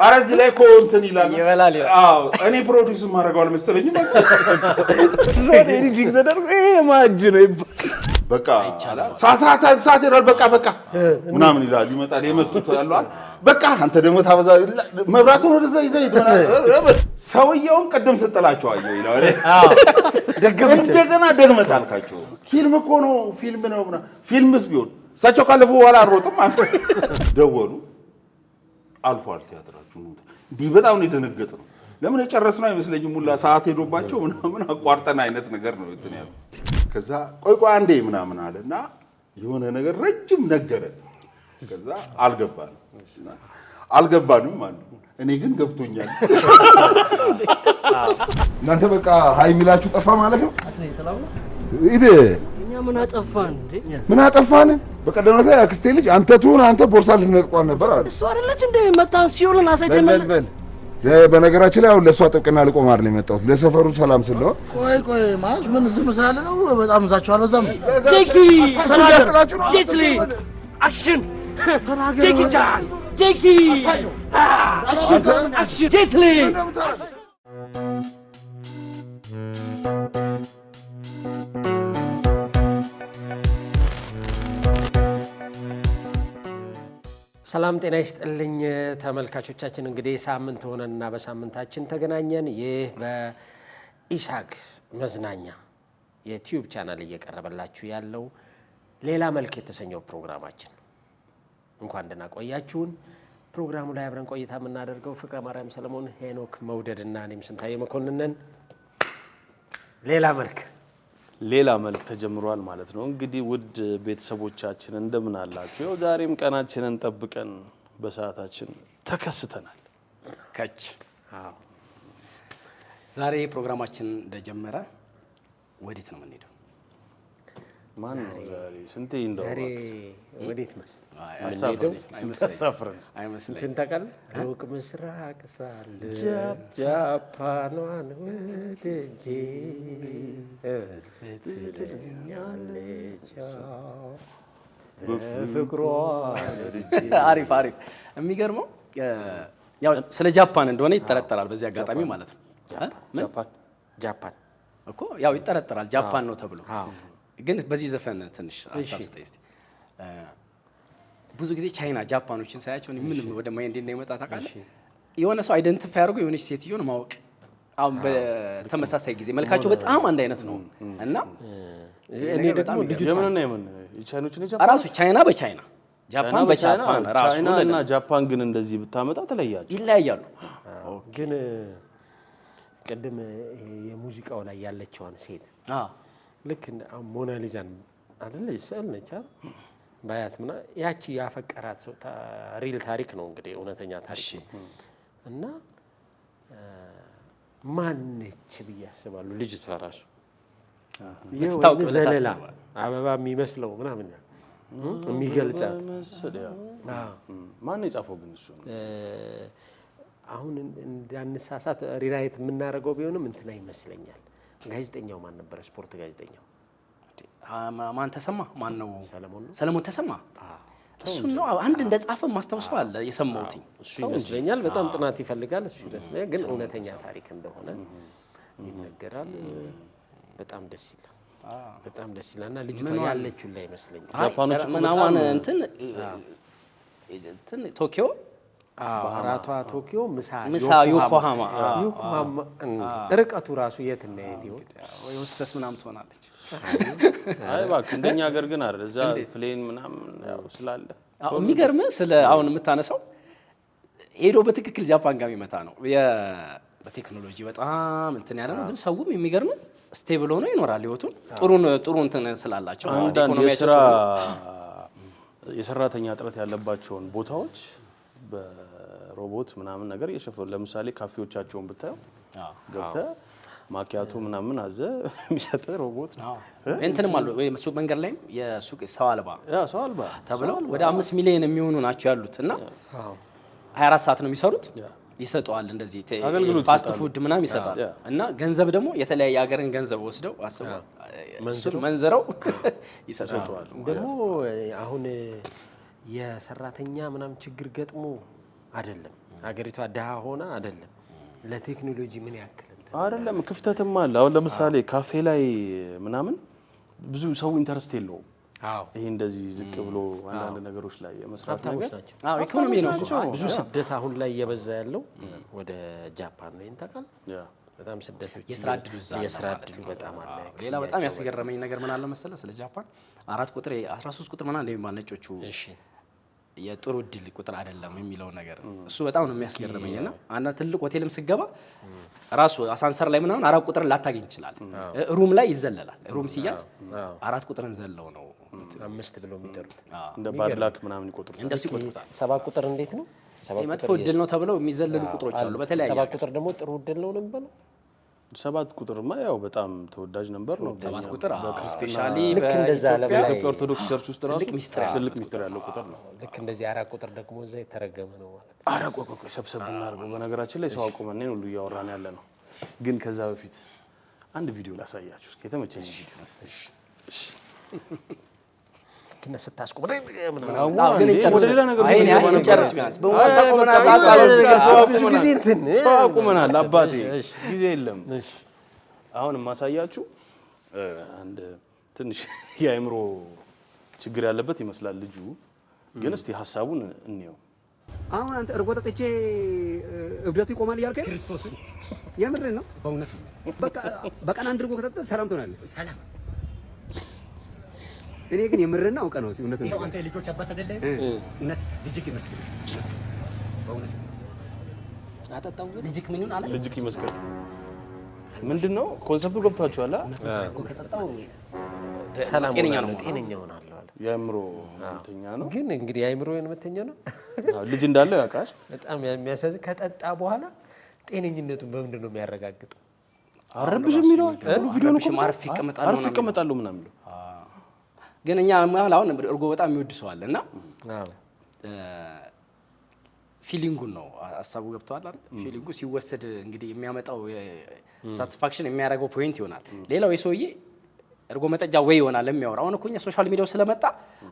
አረዚ ላይ እኮ እንትን ይላል አዎ እኔ ፕሮዲዩስ ማድረጋው አልመሰለኝም ዞን ኤዲቲንግ ተደርጎ ማጅ ነው በቃ ሳት ይላል በቃ ምናምን ይላል ይመጣል የመጡት ያለው በቃ አንተ ደግሞ ታበዛ መብራቱን ወደዛ ይዘይድ ሰውየውን ቀደም ሰጠላቸው አየው ይላል እንደገና ደግመት አልካቸው ፊልም እኮ ነው ፊልም ነውና ፊልምስ ቢሆን ሳቸው ካለፉ በኋላ አሮጥም ደወሉ አልፏል ቲያትራችሁ እንዲህ በጣም ነው የደነገጠው ለምን የጨረስነው አይመስለኝም ሙላ ሰዓት ሄዶባቸው ምናምን አቋርጠን አይነት ነገር ነው እንትን ያለው ከዛ ቆይ አንዴ ምናምን አለና የሆነ ነገር ረጅም ነገረ ከዛ አልገባንም ማለት እኔ ግን ገብቶኛል እናንተ በቃ ሃይ ሚላችሁ ጠፋ ማለት ነው ሰላም ነው ኢዴ እኛ ምን አጠፋን በቀደም ዕለት አክስቴ ልጅ አንተ ቦርሳ ልትነጥቋን ነበር አለ እሱ አይደለች እንደ መጣን ሲሆን አሳይተናል በነገራችን ላይ አሁን ለሷ ጥብቅና ልቆም አይደል የመጣሁት ለሰፈሩ ሰላም ስለሆነ ቆይ ማለት ምን ዝም ስላለ ነው በጣም ዛቻው አልበዛም ጄኪ ያስጥላችሁ ነው ጄትሊ አክሽን ጄኪ ጃን ጄኪ አክሽን ጄትሊ ሰላም ጤና ይስጥልኝ ተመልካቾቻችን እንግዲህ ሳምንት ሆነና በሳምንታችን ተገናኘን ይህ በኢሳክ መዝናኛ የዩቲዩብ ቻናል እየቀረበላችሁ ያለው ሌላ መልክ የተሰኘው ፕሮግራማችን እንኳን ደህና ቆያችሁን ፕሮግራሙ ላይ አብረን ቆይታ የምናደርገው ፍቅረ ማርያም ሰለሞን ሄኖክ መውደድና እኔም ስንታየ መኮንን ሌላ መልክ ተጀምሯል ማለት ነው እንግዲህ ውድ ቤተሰቦቻችን እንደምን አላችሁ ያው ዛሬም ቀናችንን ጠብቀን በሰዓታችን ተከስተናል ዛሬ ፕሮግራማችን እንደጀመረ ወዴት ነው የምንሄደው ማን ነው ዛሬ ስንቴ እንደው ዛሬ ወዴት አሳፍረን እንትን ታውቃለህ ሩቅ ምስራቅ ሳለ ጃፓኗን ወደጄ ስትለኛለች በፍቅሯ አሪፍ የሚገርመው ያው ስለ ጃፓን እንደሆነ ይጠረጠራል በዚህ አጋጣሚ ማለት ነው ጃፓን እኮ ያው ይጠረጠራል ጃፓን ነው ተብሎ ግን በዚህ ዘፈን ትንሽ ሐሳብ እስቲ ብዙ ጊዜ ቻይና ጃፓኖችን ሳያቸው ምን ወደ ማይንድ እንደሚመጣ ታውቃለህ የሆነ ሰው አይደንቲፋይ አድርጎ የሆነች ሴትዮን ማወቅ አሁን በተመሳሳይ ጊዜ መልካቸው በጣም አንድ አይነት ነው እና እኔ ደግሞ ልጅ የምን የቻይኖችን ራሱ ቻይና በቻይና ጃፓን በጃፓን ራሱ ቻይናና ጃፓን ግን እንደዚህ ብታመጣ ተለያያቸው ይለያያሉ ግን ቀደም የሙዚቃው ላይ ያለችዋን ሴት ልክ ሞናሊዛን አይደል ይሰል ነች ባያት ምና ያቺ ያፈቀራት ሰው ሪል ታሪክ ነው እንግዲህ እውነተኛ ታሪክ እና ማንነች ብያስባሉ ልጅቷ ራሱ የታውቅ ዘለላ አበባ የሚመስለው ምናምን የሚገልጻት ማን የጻፈው ግን እሱ አሁን እንዳንሳሳት ሪራይት የምናደርገው ቢሆንም እንትና ይመስለኛል ጋዜጠኛው ማን ነበር ስፖርት ጋዜጠኛው ማን ተሰማ ማን ነው ሰለሞን ተሰማ እሱ ነው አንድ እንደጻፈ ማስተዋወስ አለ የሰማሁት እሱ ይመስለኛል በጣም ጥናት ይፈልጋል እሱ ይመስለኛል ግን እውነተኛ ታሪክ እንደሆነ ይነገራል በጣም ደስ ይላልና ልጅቷ ያለችው ላይ ይመስለኛል ጃፓኖች ምናምን እንትን ቶኪዮ አራቷ ቶኪዮ ምሳ ዮኮሃማ ርቀቱ ራሱ የት እና የት ይሆን ወይ ሆስተስ ምናምን ትሆናለች አይ እባክህ እንደኛ ሀገር ግን አይደል እዛ ፕሌን ምናምን ያው ስላለ የሚገርም ስለ አሁን የምታነሳው ሄዶ በትክክል ጃፓን ጋር የሚመታ ነው በቴክኖሎጂ በጣም እንትን ያለ ነው ግን ሰውም የሚገርም ስቴብል ሆኖ ይኖራል ህይወቱን ጥሩ እንትን ስላላቸው ኢኮኖሚያቸው የሰራተኛ እጥረት ያለባቸውን ቦታዎች በሮቦት ምናምን ነገር እየሸፈኑ ለምሳሌ ካፌዎቻቸውን ብታዩ ገብተህ ማኪያቶ ምናምን አዘ የሚሰጥ ሮቦት ነው እንትንም አሉ ወይ ሱቅ መንገድ ላይ የሱቅ ሰው አልባ ተብለው ወደ 5 ሚሊዮን የሚሆኑ ናቸው ያሉት እና 24 ሰዓት ነው የሚሰሩት ይሰጣል እንደዚህ ፋስት ፉድ ምናምን ይሰጣል እና ገንዘብ ደግሞ የተለያየ ሀገርን ገንዘብ ወስደው አስበው መንዘረው ይሰጣል ደግሞ አሁን የሰራተኛ ምናምን ችግር ገጥሞ አይደለም ሀገሪቷ ድሃ ሆና አይደለም። ለቴክኖሎጂ ምን ያክል አይደለም ክፍተትም አለ። አሁን ለምሳሌ ካፌ ላይ ምናምን ብዙ ሰው ኢንተረስት የለውም። ይሄ እንደዚህ ዝቅ ብሎ አንዳንድ ነገሮች ላይ የመስራት ነገር ኢኮኖሚ ነው። ብዙ ስደት አሁን ላይ እየበዛ ያለው ወደ ጃፓን ነው ይንታቃል። በጣም ስደቶች የስራ እድሉ በጣም አለ። ሌላ በጣም ያስገረመኝ ነገር ምን አለ መሰለህ ስለ ጃፓን 4 ቁጥር 13 ቁጥር ምናምን እንደሚባል ነጮቹ የጥሩ እድል ቁጥር አይደለም የሚለው ነገር እሱ በጣም ነው የሚያስገርመኝና አንተ ትልቅ ሆቴልም ስገባ ራሱ አሳንሰር ላይ ምናምን 4 ቁጥር ላታገኝ ይችላል። ሩም ላይ ይዘለላል። ሩም ሲያዝ 4 ቁጥርን ዘለው ነው 5 ብለው የሚጠሩት እንደ ባድላክ ምናምን ይቆጥሩታል። እንደሱ ይቆጥሩታል። 7 ቁጥር እንዴት ነው? 7 መጥፎ እድል ነው ተብለው የሚዘለሉ ቁጥሮች አሉ። በተለያየ 7 ቁጥር ደግሞ ጥሩ እድል ነው የሚባለው። 7 ቁጥርማ ያው በጣም ተወዳጅ ነበር ነው። 7 ቁጥር በክርስቲያኒ ልክ እንደዛ በኢትዮጵያ ኦርቶዶክስ ቸርች ውስጥ ራሱ ትልቅ ሚስጥር ያለው ቁጥር ነው። ልክ እንደዚህ 4 ቁጥር ደግሞ እዛ የተረገመ ነው ማለት ነው። ኧረ ቆይ ሰብሰብ እናድርገው። በነገራችን ላይ ሰው አቁመን ሁሉ እያወራን ያለ ነው። ግን ከዛ በፊት አንድ ቪዲዮ ላሳያችሁ። የተመቸኝ ቪዲዮ እሺ ግን ስታስቆም ወደ ሌላ ነገር ጨርስ ቢያንስ ሰው አቁመናል። አባቴ ጊዜ የለም። አሁን የማሳያችሁ አንድ ትንሽ የአእምሮ ችግር ያለበት ይመስላል ልጁ። ግን እስቲ ሀሳቡን እንየው። አሁን አንተ እርጎ ጠጥቼ እብደቱ ይቆማል እያልከኝ? ክርስቶስ የምርህን ነው? በእውነት በቃ በቀን አንድ እርጎ ከጠጥተህ ሰላም ትሆናለህ። ሰላም። እኔ ግን የምርህን አውቀህ ነው እውነት ነው። አንተ ልጆች አባት አይደለህ? እውነት ልጅክ ይመስገን። በእውነት አጠጣው ልጅክ ምን ይሁን አለ። ልጅክ ይመስገን ምንድነው ኮንሰፕቱ ገብቷችኋል? እኮ ከጠጣው ሰላም ጤነኛ ነው ጤነኛ ሆናለሁ አለ። የአእምሮ ህመምተኛ ነው። ግን እንግዲህ የአእምሮ ህመምተኛ ነው። ልጅ እንዳለው ያውቃል። በጣም የሚያሳዝን ከጠጣ በኋላ ጤነኝነቱን በምንድን ነው የሚያረጋግጠው? አረብሽም ይለዋል ቪዲዮ ነው። አርፍ ይቀመጣሉ ምናምን ብሎ ግን እኛ አሁን እርጎ በጣም የሚወድ ሰው አለ እና ፊሊንጉን ነው ሀሳቡ ገብቷል አይደል? ፊሊንጉ ሲወሰድ እንግዲህ የሚያመጣው ሳቲስፋክሽን የሚያደርገው ፖይንት ይሆናል። ሌላው የሰውዬ እርጎ መጠጃ ወይ ይሆናል የሚያወራ። አሁን እኮ እኛ ሶሻል ሚዲያው ስለመጣ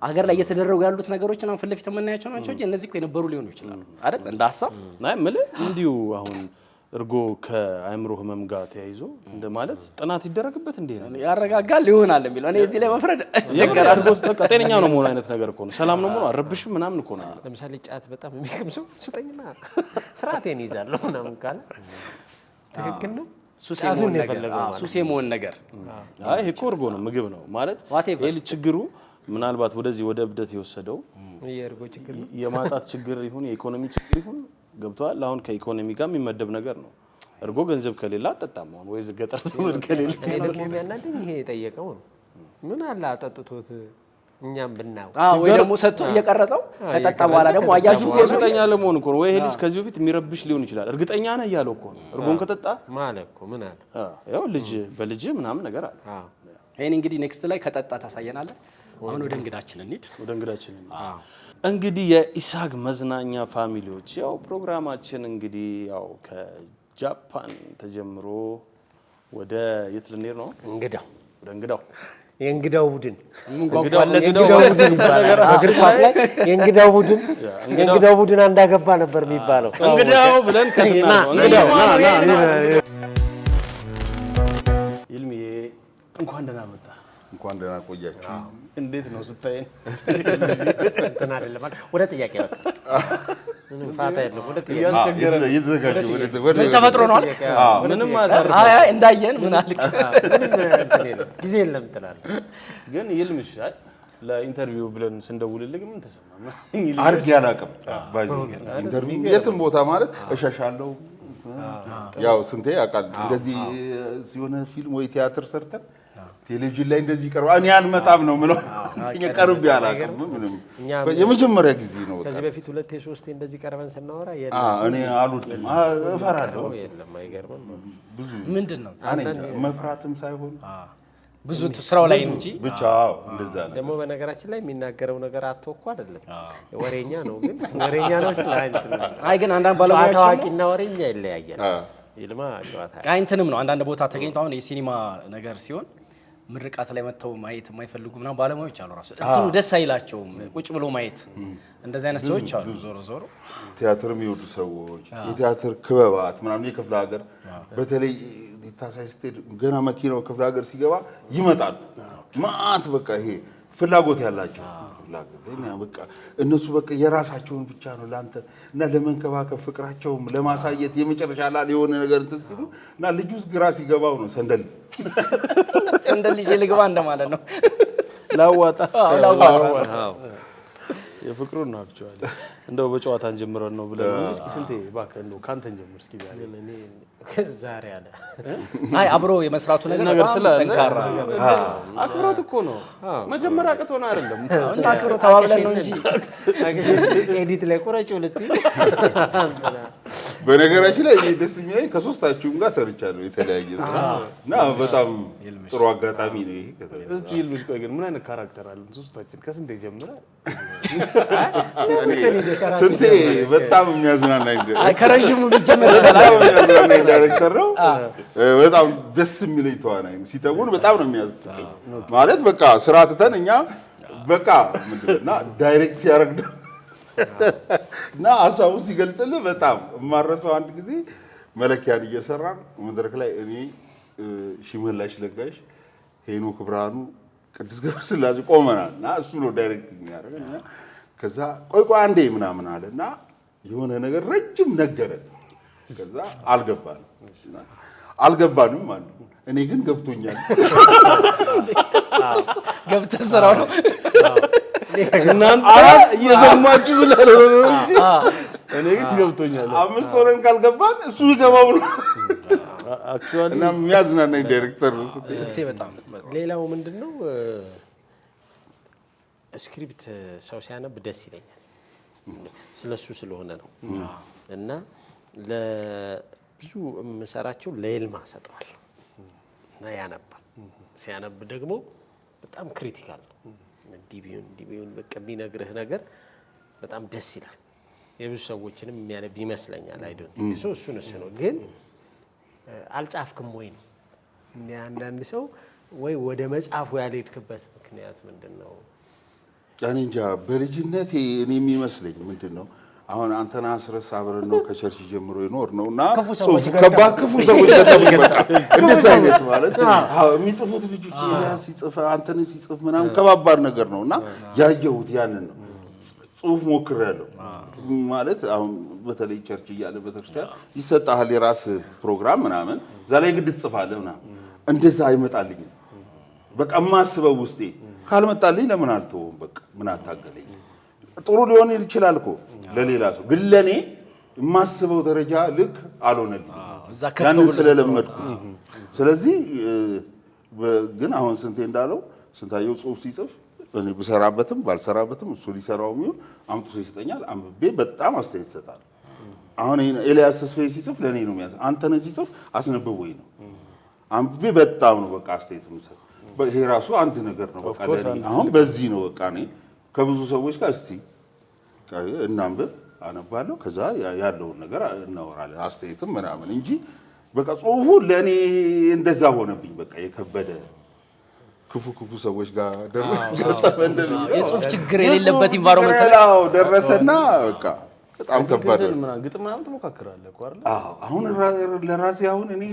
አገር ላይ እየተደረጉ ያሉት ነገሮችን አሁን ፊት ለፊት የምናያቸው ናቸው እንጂ እነዚህ እኮ የነበሩ ሊሆኑ ይችላሉ አይደል? እንደ ሀሳብ ናይ ምልህ እንዲሁ አሁን እርጎ ከአእምሮ ህመም ጋር ተያይዞ እንደ ማለት ጥናት ይደረግበት እንዴ ነው ያረጋጋል ይሆናል የሚለው እኔ እዚህ ላይ መፍረድ ጀገር አድርጎ በቃ ጤነኛ ነው መሆን አይነት ነገር እኮ ነው። ሰላም ነው መሆን አረብሽም ምናምን እኮ ነው። ለምሳሌ ጫት በጣም የሚቅም ሰው ስጠኝና ስርዓቴን ይዛለሁ ምናምን ካለ ትክክል ነው። ሱስ የመሆን ነገር አይ እኮ እርጎ ነው ምግብ ነው ማለት ይሄ ችግሩ ምናልባት ወደዚህ ወደ እብደት የወሰደው የእርጎ ችግር የማጣት ችግር ይሁን የኢኮኖሚ ችግር ይሁን ገብቷል። አሁን ከኢኮኖሚ ጋር የሚመደብ ነገር ነው። እርጎ ገንዘብ ከሌላ አጠጣም አሁን ወይ ገጠር ዘመድ ከሌላ እኔ ደግሞ የሚያናደኝ ይሄ የጠየቀው ነው። ምን አለ አጠጥቶት እኛም ብናው ወይ ደግሞ ሰጥቶ እየቀረጸው ከጠጣ በኋላ ደግሞ አያጁት እርግጠኛ ለመሆን እኮ ነው። ወይ ይሄ ልጅ ከዚህ በፊት የሚረብሽ ሊሆን ይችላል። እርግጠኛ ነህ እያለው እኮ ነው። እርጎን ከጠጣ ማለት እኮ ምን አለ ያው ልጅ በልጅ ምናምን ነገር አለ። ይሄን እንግዲህ ኔክስት ላይ ከጠጣ ታሳየናለህ። አሁን ወደ እንግዳችን እንሂድ። እንግዲህ የኢሳግ መዝናኛ ፋሚሊዎች ያው ፕሮግራማችን እንግዲህ ያው ከጃፓን ተጀምሮ ወደ የት ልንሄድ ነው? ወደ እንግዳው የእንግዳው ቡድን የእንግዳው ቡድን አንዳገባ ነበር የሚባለው። እንግዳው ብለን ከትና እንግዳው ይልሚ እንኳን ደህና መጣ። እንኳን ደህና ቆያችሁ። እንዴት ነው ስታየን? እንትን አይደለም ወደ ጥያቄ በቃ ምንም ፋታ የለም። ወደ ጥያቄ እየተዘጋጁ ወደ ተፈጥሮ ነው አይደል? ምንም አያሳርፍ። አይ እንዳየን ምን አልክ? ምንም እንትን የለም ጊዜ የለም ትላለህ። ግን ይልምሻል ለኢንተርቪው ብለን ስንደውልልህ ምን ተሰማ? አርግ ያላቅም ባይዘ ኢንተርቪው የትም ቦታ ማለት እሸሻለሁ። ያው ስንቴ ያውቃል እንደዚህ ሲሆነ ፊልም ወይ ቲያትር ሰርተን ቴሌቪዥን ላይ እንደዚህ ቀርባ እኔ አልመጣም ነው የምለው። ቀርቤ አላውቅም። ምንም የመጀመሪያ ጊዜ ነው። ከዚህ በፊት 2 3 እንደዚህ ቀርበን ስናወራ እኔ አልወድም፣ እፈራለሁ። የለም አይገርምም። ብዙ ምንድነው መፍራትም ሳይሆን ብዙ ስራው ላይ እንጂ ብቻ እንደዛ ነው። ደግሞ በነገራችን ላይ የሚናገረው ነገር አትወኩ አይደለም፣ ወሬኛ ነው። ግን ወሬኛ ነው ስላንት አይ ግን አንዳንድ ባለሙያዎች ታዋቂና ወሬኛ ይለያያል። ይልማ ጨዋታ እንትንም ነው አንዳንድ ቦታ ተገኝቶ አሁን የሲኒማ ነገር ሲሆን ምርቃት ላይ መተው ማየት የማይፈልጉ ምናምን ባለሙያዎች አሉ። ራሱ እንትኑ ደስ አይላቸውም ቁጭ ብሎ ማየት። እንደዚህ አይነት ሰዎች አሉ። ዞሮ ቲያትር የሚወዱ ሰዎች የቲያትር ክበባት ምናምን የክፍለ ሀገር በተለይ ታሳይ ስትሄድ ገና መኪናው ክፍለ ሀገር ሲገባ ይመጣሉ ማአት በቃ ይሄ ፍላጎት ያላቸው በቃ እነሱ በቃ የራሳቸውን ብቻ ነው ላንተ እና ለመንከባከብ ፍቅራቸውም ለማሳየት የመጨረሻ ላይ የሆነ ነገር እንትን ሲሉ እና ልጁ ግራ ሲገባው ነው ሰንደል ልጅ ልግባ እንደማለት ነው። ላዋጣ የፍቅሩን ነው አክቹአሊ እንደው በጨዋታን ጀምረን ነው ብለን እስኪ ስንቴ እባክህ እንደው ካንተን ጀምር እስኪ ዛሬ አለ አይ አብሮ የመስራቱ ነገር ስላለ ጠንካራ አክብሮት እኮ ነው መጀመሪያ ቀጥቶና አይደለም እና አክብሮት ተባብለን ነው እንጂ ኤዲት ላይ ቆራጭው ልትይ በነገራችን ላይ ደስ የሚለኝ ከሶስታችሁም ጋር ሰርቻለሁ የተለያየ ስራ እና በጣም ጥሩ አጋጣሚ ነው ይሄ። እስኪ ይልምሽ ቆይ ግን ምን አይነት ካራክተር አለን ሶስታችን ከስንቴ ጀምረ ስንቴ በጣም የሚያዝናናኝ ከረጅሙ ቢጀመር የሚያዝናናኝ ዳይሬክተር ነው። በጣም ደስ የሚለኝ ተዋናይ ነው። ሲተውን በጣም ነው የሚያዝናናኝ ማለት በቃ ስራ ትተን እኛ በቃ ምንድነውና ዳይሬክት ሲያደርግ እና ሀሳቡ ሲገልጽልህ በጣም የማረሰው አንድ ጊዜ መለኪያን እየሰራን መድረክ ላይ እኔ ሽመላሽ ለጋሽ ሄኖክ ብርሃኑ ቅዱስ ገብረስላሴ ቆመናል እና እሱ ነው ዳይሬክት የሚያደርገን እና ከዛ ቆይ አንዴ ምናምን አለና የሆነ ነገር ረጅም ነገረን። ከዛ አልገባንም ማለት እኔ ግን ገብቶኛል። ገብተህ ስራው ነው እናንተ እየሰማችሁ ስላልሆነ ነው እንጂ እኔ ግን ገብቶኛል። አምስት ሆነን ካልገባን እሱ ይገባው ነው አክቹአሊ እና የሚያዝናናኝ ዳይሬክተር ነው ስንቴ በጣም ሌላው ምንድነው ስክሪፕት ሰው ሲያነብ ደስ ይለኛል ስለሱ ስለሆነ ነው እና ለብዙ የምሰራቸው ለይልማ ሰጠዋለሁ እና ያነባል ሲያነብ ደግሞ በጣም ክሪቲካል ነው ዲቢውን በቃ ቢነግርህ ነገር በጣም ደስ ይላል የብዙ ሰዎችንም የሚያነብ ይመስለኛል አይዶንት እሱ ነው ግን አልጻፍክም ወይ ነው አንዳንድ ሰው ወይ ወደ መጻፉ ያልሄድክበት ምክንያት ምንድነው? እኔ እንጃ በልጅነቴ እኔ የሚመስለኝ ምንድነው አሁን አንተና አስረስ አብረን ነው ከቸርች ጀምሮ ይኖር ነውና ክፉ ሰዎች ገጠሙኝ በቃ እንደዛ አይነት ማለት የሚጽፉት ልጆች ኤልያስ ሲጽፍ አንተን ሲጽፍ ምናምን ከባባድ ነገር ነውና ያየሁት ያንን ነው ጽሁፍ ሞክሬያለሁ ማለት አሁን በተለይ ቸርች እያለ ቤተክርስቲያን ይሰጣል የራስ ፕሮግራም ምናምን እዛ ላይ ግድ ትጽፋለህ ምናምን እንደዛ አይመጣልኝም በቃ ማስበው ውስጤ ካልመጣልኝ ለምን አልተውም በቃ ምን አታገለኝ ጥሩ ሊሆን ይችላል እኮ ለሌላ ሰው ግን ለኔ የማስበው ደረጃ ልክ አልሆነልኝ ያንን ስለለመድኩት ስለዚህ ግን አሁን ስንቴ እንዳለው ስንታየው ጽሁፍ ሲጽፍ እኔ ብሰራበትም ባልሰራበትም እሱ ሊሰራው የሚሆን አምጥቶ ይሰጠኛል አንብቤ በጣም አስተያየት ይሰጣል አሁን ኤልያስ ተስፋዬ ሲጽፍ ለኔ ነው የሚያስ አንተነ ሲጽፍ አስነብቦኝ ነው አንብቤ በጣም ነው በቃ አስተያየት የምሰጥ ይሄ ራሱ አንድ ነገር ነው በቃ ለኔ አሁን በዚህ ነው በቃ እኔ ከብዙ ሰዎች ጋር እስቲ እናንብብ አነባለሁ ከዛ ያለውን ነገር እናወራለን አስተያየትም ምናምን እንጂ በቃ ጽሁፉ ለኔ እንደዛ ሆነብኝ በቃ የከበደ ክፉ ሰዎች ጋር የጽሁፍ ችግር የሌለበት ኢንቫይሮንመንት ላይ ደረሰና በቃ በጣም ከባድ ነው ግጥም ምናምን ትሞካክራለህ እኮ አይደል አሁን ለራሴ አሁን እኔ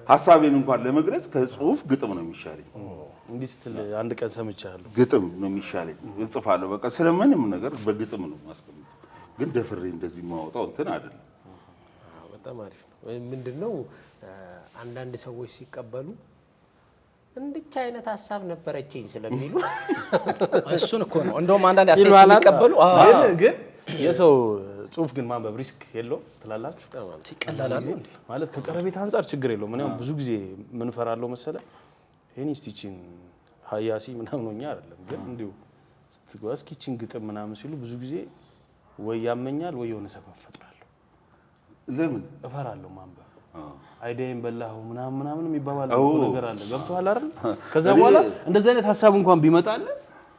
ሐሳቤን እንኳን ለመግለጽ ከጽሁፍ ግጥም ነው የሚሻለኝ እንዲህ ስትል አንድ ቀን ሰምቻለሁ ግጥም ነው የሚሻለኝ እጽፋለሁ በቃ ስለምንም ነገር በግጥም ነው ማስቀምጥ ግን ደፍሬ እንደዚህ ማውጣው እንትን አይደለም በጣም አሪፍ ነው ምንድነው አንዳንድ ሰዎች ሲቀበሉ እንድቻ አይነት ሐሳብ ነበረችኝ ስለሚሉ እሱን እኮ ነው እንደውም አንዳንድ አስተያየት ሲቀበሉ ግን የሰው ጽሁፍ ግን ማንበብ ሪስክ የለውም ትላላችሁ ይቀላላል ማለት ከቀረቤት አንፃር ችግር የለውም እኔ ብዙ ጊዜ ምን ፈራለሁ መሰለ ኢንስቲቲዩሽን ሃያሲ ምናምን ሆኛ አይደለም ግን እንዲሁ እስኪቺን ግጥም ምናምን ሲሉ ብዙ ጊዜ ወይ ያመኛል ወይ የሆነ ሰበብ ፈጥራለሁ ለምን እፈራለሁ ማንበብ አይደም በላው ምናምን የሚባባል ነገር አለ ገብቷል አይደል ከዛ በኋላ እንደዚህ አይነት ሐሳብ እንኳን ቢመጣል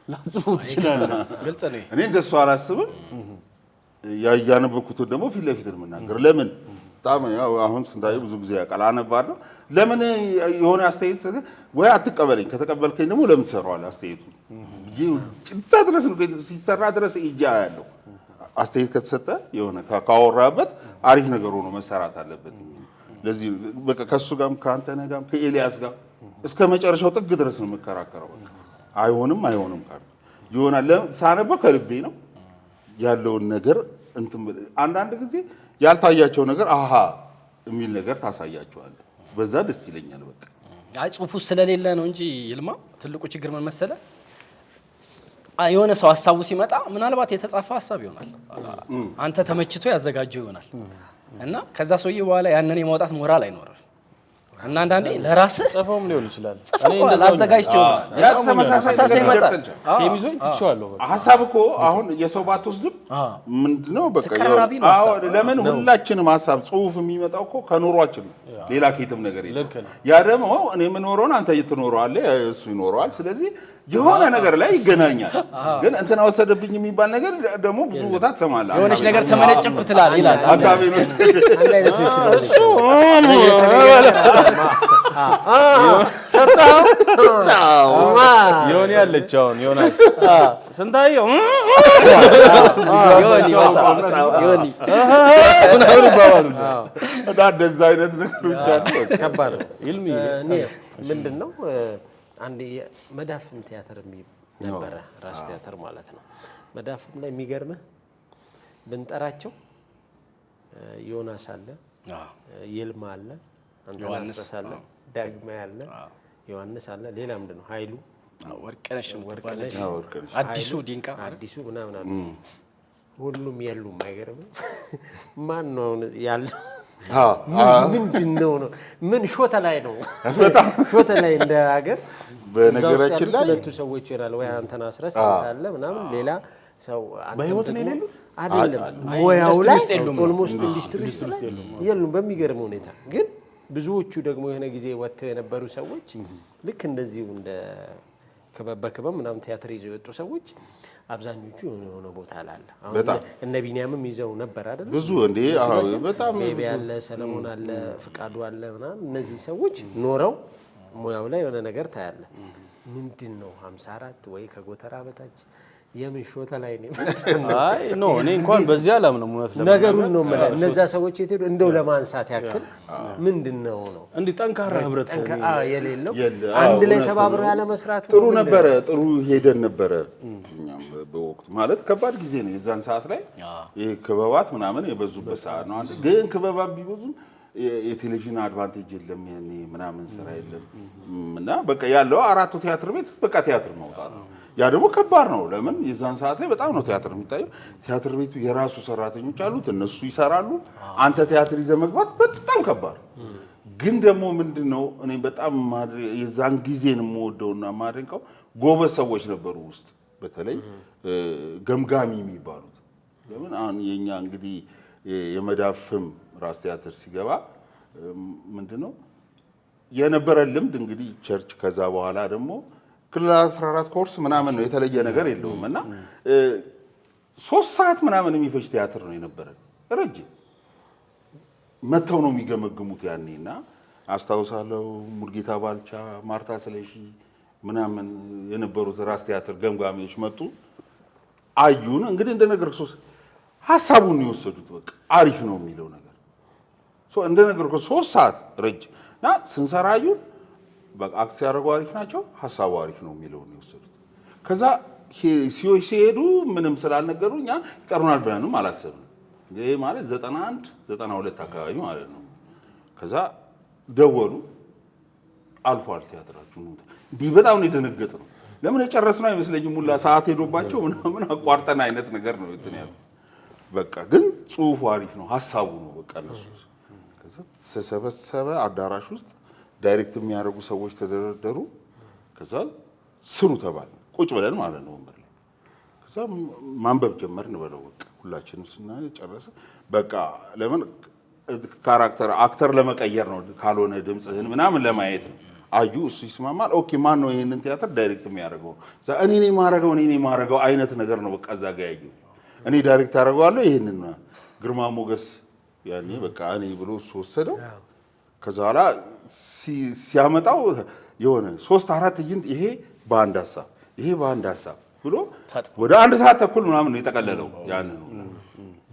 ላጽፉት ይችላል ግልጽ ነው እኔ እንደሱ አላስብም ያያነበኩት ደግሞ ፊት ለፊት ነው መናገር ለምን በጣም ያው አሁን ስንታየው ብዙ ጊዜ ያውቃል አነባለሁ። ለምን የሆነ አስተያየት ወይ አትቀበለኝ፣ ከተቀበልከኝ ደግሞ ለምን ትሰራዋለህ አስተያየቱ እዛ ድረስ ነው ሲሰራ ድረስ እጃ ያለው አስተያየት ከተሰጠ የሆነ ካወራበት አሪፍ ነገር ሆኖ መሰራት አለበት። ለዚህ በቃ ከሱ ጋርም ከአንተ ጋርም ከኤልያስ ጋር እስከ መጨረሻው ጥግ ድረስ ነው የምከራከረው። በቃ አይሆንም ካል ይሆናል ሳነበው ከልቤ ነው ያለውን ነገር እንትን አንዳንድ ጊዜ ያልታያቸው ነገር አሃ የሚል ነገር ታሳያቸዋለህ። በዛ ደስ ይለኛል። በቃ አይ ጽሁፉ ስለሌለ ነው እንጂ ይልማ ትልቁ ችግር ምን መሰለህ የሆነ ሰው ሐሳቡ ሲመጣ ምናልባት የተጻፈ ሐሳብ ይሆናል አንተ ተመችቶ ያዘጋጀው ይሆናል እና ከዛ ሰውዬ በኋላ ያንን የማውጣት ሞራል አይኖርም እና አንዳንዴ ለራስህ ጽፈውም ሊሆን ይችላል እኔ አዘጋጅቼው ያ ተመሳሳይ ይመጣል ሸሚዞኝ ትችዋለሁ በቃ ሐሳብ እኮ አሁን የሰው ባትወስድም ምንድነው በቃ አዎ ለምን ሁላችንም ሐሳብ ጽሁፍ የሚመጣው እኮ ከኑሯችን ሌላ ከየትም ነገር የለም። ያ ደግሞ እኔ የምኖረውን አንተ እየተኖረዋለህ እሱ ይኖረዋል። ስለዚህ የሆነ ነገር ላይ ይገናኛል። ግን እንትና ወሰደብኝ የሚባል ነገር ደግሞ ብዙ ቦታ ትሰማለህ። የሆነች ነገር ተመነጨኩ ትላለህ ይላል ሐሳቤን አንድ አይነት እሱ ሰጣው ዮኒ ያለች አሁን ዮናስ ስንታየው ዮኒ ምናምን ይባባሉ እና እንደዛ አይነት ነገሮች አሉ። ከባድ ነው። ይልሚ እኔ ምንድነው አንድ መዳፍም ቲያትር ነበረ ራስ ቲያትር ማለት ነው። መዳፍም ላይ የሚገርምህ ብንጠራቸው ዮናስ አለ፣ ይልማ አለ፣ አንተናስ አለ፣ ዳግማ አለ፣ ዮሐንስ አለ፣ ሌላ ምንድነው ኃይሉ ወርቅነሽ አዲሱ ዲንቃ አዲሱ ምናምን አለ። ሁሉም የሉም። አይገርምም? ማን ነው ያለው? ምንድነው ነው ምን ሾተ ላይ ነው ሾተ ላይ እንደ ሀገር በነገራችን ላይ ሁለቱ ሰዎች ይራል ወይ አንተና አስረስ አለ ምናምን ሌላ ሰው በህይወት ነው የሌሉት አይደለም ሙያው ላይ ኦልሞስት ኢንዱስትሪ ውስጥ የሉም በሚገርም ሁኔታ። ግን ብዙዎቹ ደግሞ የሆነ ጊዜ ወጥተው የነበሩ ሰዎች ልክ እንደዚሁ እንደ ከበበከበም ምናምን ቲያትር ይዘው የወጡ ሰዎች አብዛኞቹ የሆነ ቦታ አለ። አሁን እነ ቢኒያምም ይዘው ነበር አይደል? ብዙ እንዴ አዎ በጣም ቤቢ አለ፣ ሰለሞን አለ፣ ፍቃዱ አለ ምናምን እነዚህ ሰዎች ኖረው ሙያው ላይ የሆነ ነገር ታያለ። ምንድነው 54 ወይ ከጎተራ በታች የምን ሾተ ላይ ነው? አይ ኖ እኔ እንኳን በዚያ አላምንም። እውነት ነገሩን ነው ማለት እነዛ ሰዎች የትሄዱ እንደው ለማንሳት ያክል ምንድነው ነው እንዴ ጠንካራ ህብረት የሌለው አንድ ላይ ተባብሮ ያለ መስራት ጥሩ ነበረ። ጥሩ ሄደን ነበረ። እኛም በወቅቱ ማለት ከባድ ጊዜ ነው የዛን ሰዓት ላይ ይሄ ክበባት ምናምን የበዙበት ሰዓት ነው። አንተ ግን ክበባት ቢበዙ የቴሌቪዥን አድቫንቴጅ የለም ያኔ ምናምን ስራ የለም እና በቃ ያለው አራቱ ቲያትር ቤት በቃ ቲያትር መውጣት ነው። ያ ደግሞ ከባድ ነው። ለምን የዛን ሰዓት ላይ በጣም ነው ቲያትር የሚታየው። ቲያትር ቤቱ የራሱ ሰራተኞች አሉት፣ እነሱ ይሰራሉ። አንተ ቲያትር ይዘህ መግባት በጣም ከባድ። ግን ደግሞ ምንድነው እኔ በጣም የዛን ጊዜን የምወደውና የማደንቀው ጎበዝ ሰዎች ነበሩ ውስጥ በተለይ ገምጋሚ የሚባሉት። ለምን አሁን የኛ እንግዲህ የመዳፍም ራስ ቲያትር ሲገባ ምንድነው የነበረ ልምድ እንግዲህ ቸርች ከዛ በኋላ ደግሞ ክልል 14 ኮርስ ምናምን ነው የተለየ ነገር የለውም እና 3 ሰዓት ምናምን የሚፈጅ ቲያትር ነው የነበረ ረጅም መተው ነው የሚገመግሙት ያኔና አስታውሳለሁ ሙልጌታ ባልቻ ማርታ ስለሺ ምናምን የነበሩት ራስ ቲያትር ገምጋሚዎች መጡ አዩን እንግዲህ እንደነገርኩ ሐሳቡን የወሰዱት በቃ አሪፍ ነው የሚለው ነገር እንደነገርኩ 3 ሰዓት ረጅምና ስንሰራዩን በቃ አክት ሲያደርጉ አሪፍ ናቸው ሐሳቡ አሪፍ ነው የሚለው ነው የወሰዱት። ከዛ ሲሄዱ ምንም ስላልነገሩ እኛ ይጠሩናል ብለንም አላሰብንም። ይሄ ማለት 91 92 አካባቢ ማለት ነው። ከዛ ደወሉ አልፏል ቲያትራችሁ ነው እንዲህ በጣም ነው የደነገጥነው። ለምን የጨረስነው አይመስለኝም ሙላ ሰዓት ሄዶባቸው ምናምን አቋርጠን አይነት ነገር ነው እንትን ያለው። በቃ ግን ጽሁፉ አሪፍ ነው ሐሳቡ ነው በቃ እነሱ ከዛ ተሰበሰበ አዳራሽ ውስጥ ዳይሬክት የሚያደርጉ ሰዎች ተደረደሩ። ከዛ ስሩ ተባለ ቁጭ ብለን ማለት ነው ወንበር ላይ። ከዛ ማንበብ ጀመርን በለው በቃ ሁላችንም ስናጨርስ በቃ ለምን ካራክተር አክተር ለመቀየር ነው ካልሆነ ድምጽህን ምናምን ለማየት ነው። አዩ እሱ ይስማማል። ኦኬ ማን ነው ይሄንን ቲያትር ዳይሬክት የሚያደርገው? እኔ ነኝ የማደርገው አይነት ነገር ነው በቃ እዛ ጋር ያየው። እኔ ዳይሬክት አደርገዋለሁ ይሄንን ግርማ ሞገስ ያኔ በቃ እኔ ብሎ እሱ ወሰደው። ከዛ በኋላ ሲያመጣው የሆነ 3-4 ትዕይንት ይሄ በአንድ ሀሳብ ይሄ በአንድ ሀሳብ ብሎ ወደ 1 ሰዓት ተኩል ምናምን ነው የጠቀለለው። ያን ነው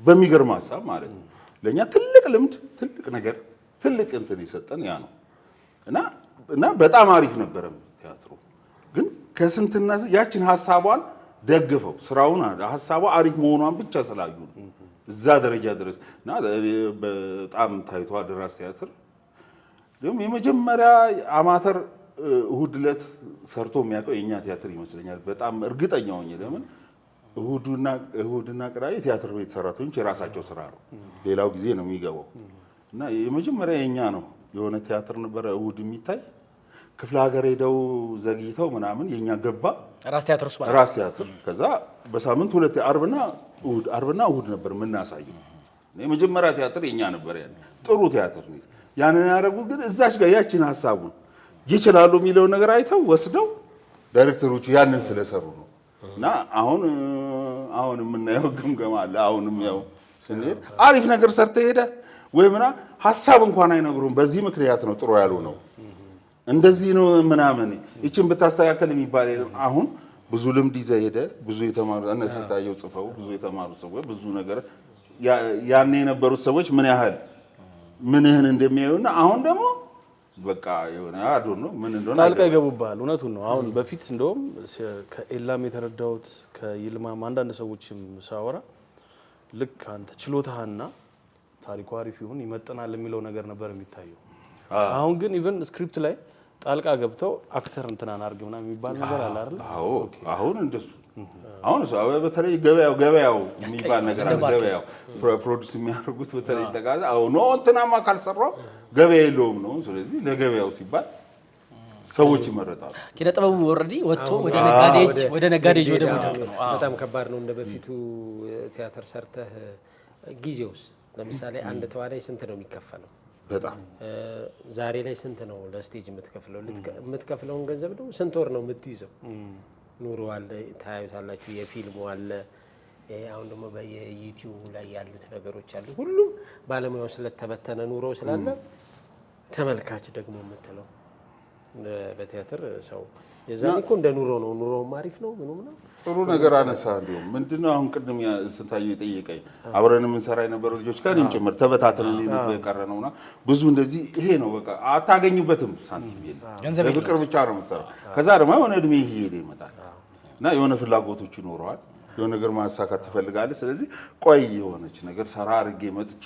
በሚገርም ሀሳብ ማለት ነው። ለኛ ትልቅ ልምድ ትልቅ ነገር ትልቅ እንትን የሰጠን ያ ነው እና በጣም አሪፍ ነበረ ቲያትሩ። ግን ከስንትና ያችን ሀሳቧን ደግፈው ስራውን ሀሳቧ አሪፍ መሆኗን ብቻ ስላዩ እዛ ደረጃ ድረስ እና በጣም ታይቷ ደራስ ቲያትር ደግሞ የመጀመሪያ አማተር እሁድ ዕለት ሰርቶ የሚያውቀው የኛ ቲያትር ይመስለኛል። በጣም እርግጠኛ ሆኜ ለምን እሁድና ቅዳሜ ቲያትር ቤት ሰራተኞች የራሳቸው ስራ ነው፣ ሌላው ጊዜ ነው የሚገባው እና የመጀመሪያ የኛ ነው። የሆነ ቲያትር ነበረ እሁድ የሚታይ ክፍለ ሀገር ሄደው ዘግይተው ምናምን የኛ ገባ ራስ ቲያትር ውስጥ ራስ ቲያትር። ከዛ በሳምንት 2 አርብና እሁድ ነበር የምናሳየው። የመጀመሪያ ቲያትር የኛ ነበር። ያን ጥሩ ቲያትር ነው። ያንን ያደረጉት ግን እዛች ጋር ያችን ሀሳቡን ይችላሉ የሚለው ነገር አይተው ወስደው ዳይሬክተሮቹ ያንን ስለሰሩ ነው። እና አሁን የምናየው ግምገማ አለ። አሁንም ያው ስንሄድ አሪፍ ነገር ሰርተ ሄደ ወይ ምናምን ሀሳብ እንኳን አይነግሩም። በዚህ ምክንያት ነው ጥሩ ያሉ ነው እንደዚህ ነው ምናምን ይችን ብታስተካከል የሚባል አሁን ብዙ ልምድ ይዘህ ሄደ ብዙ የተማሩ እነሱ ታየው ጽፈው ብዙ የተማሩ ሰዎች ብዙ ነገር ያኔ የነበሩት ሰዎች ምን ያህል ምንህን እንደሚያዩና አሁን ደግሞ በቃ የሆነ አዶን ነው ምን እንደሆነ ጣልቃ ይገቡብሃል። እውነቱን ነው። አሁን በፊት እንደውም ከኤላም የተረዳሁት ከይልማም አንዳንድ ሰዎችም ሳወራ ልክ አንተ ችሎታህና ታሪኩ አሪፍ ይሁን ይመጥናል የሚለው ነገር ነበር የሚታየው። አሁን ግን ኢቭን ስክሪፕት ላይ ጣልቃ ገብተው አክተር እንትናን አድርግ ምናምን የሚባል ነገር አለ አይደል? አዎ አሁን እንደሱ አሁን በተለይ ገበያው የሚባል ነገር አለ። ገበያው ፕሮዲዩስ የሚያደርጉት በተለይ ተጋዛ አሁን ነው እንትናማ ካልሰራው ገበያ የለውም ነው። ስለዚህ ለገበያው ሲባል ሰዎች ይመረጣሉ። ኪነ ጥበቡ ኦልሬዲ ወጥቶ ወደ ነጋዴጅ ወደ ሙዳት ነው። በጣም ከባድ ነው። እንደ በፊቱ ቲያትር ሰርተህ ጊዜውስ ለምሳሌ አንድ ተዋናይ ስንት ነው የሚከፈለው? በጣም ዛሬ ላይ ስንት ነው ለስቴጅ የምትከፍለው? የምትከፍለውን ገንዘብ ነው ስንት ወር ነው የምትይዘው? ኑሮ አለ፣ ታዩታላችሁ። የፊልሙ አለ። አሁን ደግሞ በዩቲዩብ ላይ ያሉት ነገሮች አሉ። ሁሉም ባለሙያው ስለተበተነ ኑሮ ስላለ ተመልካች ደግሞ የምትለው በቲያትር ሰው የዛኔ እኮ እንደ ኑሮ ነው። ኑሮውም አሪፍ ነው። ምኑም ነው። ጥሩ ነገር አነሳ። እንዲሁም ምንድነው አሁን ቅድም ስንታየው የጠየቀኝ አብረን የምንሰራ የነበሩ ልጆች ከእኔም ጭምር ተበታትነን የቀረ ነውና ብዙ እንደዚህ ይሄ ነው በቃ አታገኙበትም። ሳንቲም የለም፣ በፍቅር ብቻ ነው የምትሰራው። ከዛ ደግሞ የሆነ እድሜ እየሄደ ይመጣል እና የሆነ ፍላጎቶች ይኖረዋል። የሆነ ነገር ማሳካት ትፈልጋለህ። ስለዚህ ቆይ የሆነች ነገር ሰራ አድርጌ መጥቼ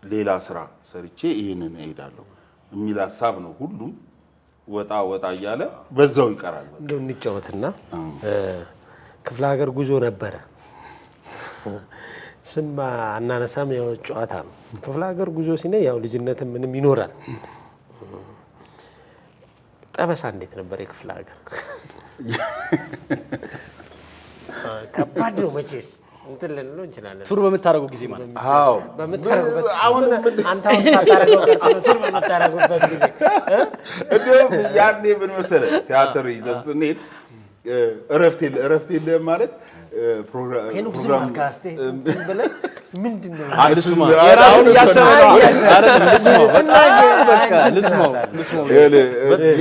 ሌላ ስራ ሰርቼ ይሄንን እሄዳለሁ የሚል ሀሳብ ነው ሁሉም ወጣ እያለ በዛው ይቀራል። እንደው እንጫወትና ክፍለ ሀገር ጉዞ ነበረ። ስማ አናነሳም፣ ያው ጨዋታ ነው። ክፍለ ሀገር ጉዞ ሲነ ያው ልጅነትም ምንም ይኖራል። ጠበሳ እንዴት ነበር የክፍለ ሀገር? ከባድ ነው መቼስ እንትን ልንለው እንችላለን። ቱር በምታረጉ ጊዜ ማለት ነው። አዎ በምታረጉበት አሁን አንተ አሁን ሳታረገው ቀርቶ ቱር በምታረጉበት ጊዜ እንደውም ያኔ ምን መሰለህ ቲያትር ይዘን ስንሄድ እረፍት የለም ማለት ፕሮግራም ምንድን ነው የራሱን እያሰበ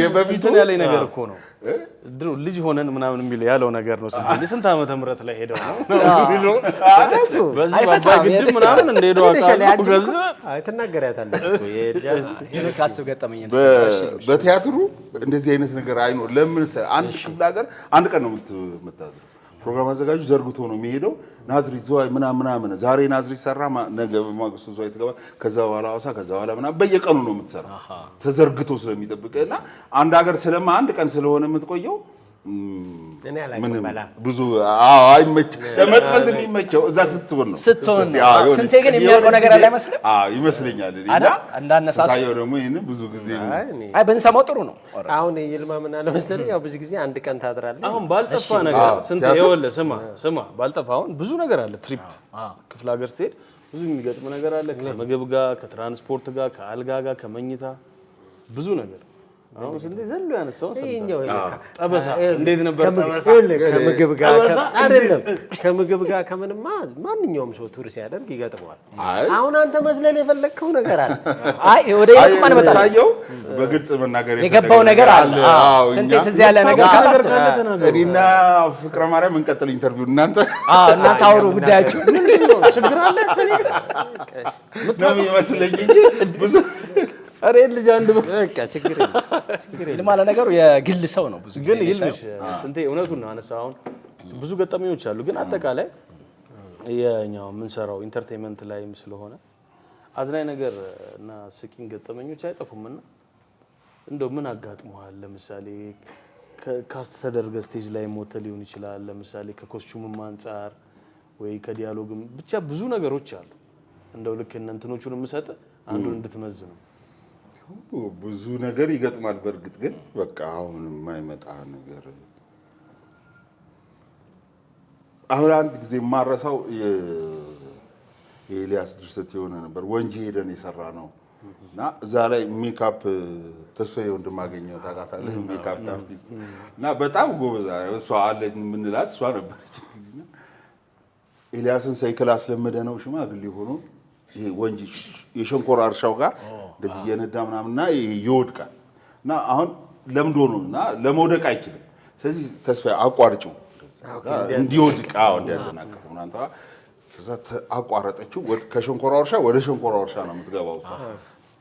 የበፊቱ ያለኝ ነገር እኮ ነው። ድሮ ልጅ ሆነን ምናምን የሚል ያለው ነገር ነው። ስንት ዓመተ ምህረት ላይ ሄደው ነው በዚህ ባባይ ግድብ ምናምን እንደሄደው አቃሉ ገዝ ትናገሪያታለሽ እኮ ካስብ ገጠመኝ። በቲያትሩ እንደዚህ አይነት ነገር አይኖር። ለምን አንድ ክፍለ ሀገር አንድ ቀን ነው የምታድረው። ፕሮግራም አዘጋጁ ዘርግቶ ነው የሚሄደው። ናዝሪት ዝዋይ ምናምን ዛሬ ናዝሪት ሰራ፣ ነገ ማግስቱ ዝዋይ ትገባ፣ ከዛ በኋላ ሐዋሳ፣ ከዛ በኋላ ምናምን በየቀኑ ነው የምትሰራ ተዘርግቶ ስለሚጠብቅና አንድ ሀገር አንድ ቀን ስለሆነ የምትቆየው ምንም ብዙ አይመች ለመጥበስ የሚመቸው እዛ ስትሆን ነው። ስንቴ ግን የሚያውቀው ነገር አለ አይመስልም? ይመስለኛል። ስታየው ደግሞ ይህንን ብዙ ጊዜ ብንሰማው ጥሩ ነው። አሁን ይልማ ምን አለ መሰለኝ ያው ብዙ ጊዜ አንድ ቀን ታድራለህ። አሁን ባልጠፋ ነገር ስንት ይኸውልህ ስማ ባልጠፋ አሁን ብዙ ነገር አለ። ትሪፕ ክፍለ ሀገር ስትሄድ ብዙ የሚገጥም ነገር አለ። ከምግብ ጋር፣ ከትራንስፖርት ጋር፣ ከአልጋ ጋር፣ ከመኝታ ብዙ ነገር አሁን እንዴ ዘሎ ያነሳው ይሄኛው ጠበሳ እንዴት ነበር ጠበሳ ከምግብ ጋር አይደለም ከምግብ ጋር ከምንማ ማንኛውም ሰው ቱር ሲያደርግ ይገጥመዋል። አሁን አንተ መስለን የፈለግከው ነገር አለ። አይ ወደ የማን መጣ ታየው በግልጽ መናገር የገባው ነገር አለ። ስንት ትዝ ያለ ነገር እኔና ፍቅረ ማርያም እንቀጥል ኢንተርቪው እናንተ አውሩ ጉዳያችሁ ችግር አለ ነው የሚመስለኝ እንጂ ብዙ አሬ ልጅ አንድ በቃ ችግር የለም ማለት ነገሩ የግል ሰው ነው። ብዙ ግን ይልሽ ስንቴ እውነቱን ነው አነሳው። አሁን ብዙ ገጠመኞች አሉ። ግን አጠቃላይ የኛው የምንሰራው ኢንተርቴይንመንት ላይም ስለሆነ አዝናኝ ነገር እና ስቂኝ ገጠመኞች አይጠፉምና እንደው ምን አጋጥመዋል? ለምሳሌ ካስት ተደርገ ስቴጅ ላይ ሞተ ሊሆን ይችላል። ለምሳሌ ከኮስቹምም አንፃር ወይ ከዲያሎግም ብቻ ብዙ ነገሮች አሉ። እንደው ልክ እንትኖቹን የምሰጥ አንዱን እንድትመዝ ነው። ብዙ ነገር ይገጥማል። በእርግጥ ግን በቃ አሁን የማይመጣ ነገር አሁን አንድ ጊዜ ማረሳው የኤልያስ ድርሰት የሆነ ነበር። ወንጂ ሄደን የሰራ ነው እና እዛ ላይ ሜካፕ ተስፋዬ ወንድማገኘው ታውቃታለህ? ሜካፕ አርቲስት እና በጣም ጎበዝ እሷ አለኝ የምንላት እሷ ነበረች። ኤልያስን ሳይክል አስለመደ ነው ሽማግሌ ሆኖ ይሄ ወንጂ የሸንኮራ እርሻው ጋር እንደዚህ እየነዳ ምናምንና ይወድቃል እና አሁን ለምዶ ነውና ለመውደቅ አይችልም። ስለዚህ ተስፋዬ አቋርጭው እንዲወድቅ እንዲያደናቅፍ ምናምን ከዛ አቋረጠችው። ከሸንኮራ እርሻ ወደ ሸንኮራ እርሻ ነው የምትገባው እሷ።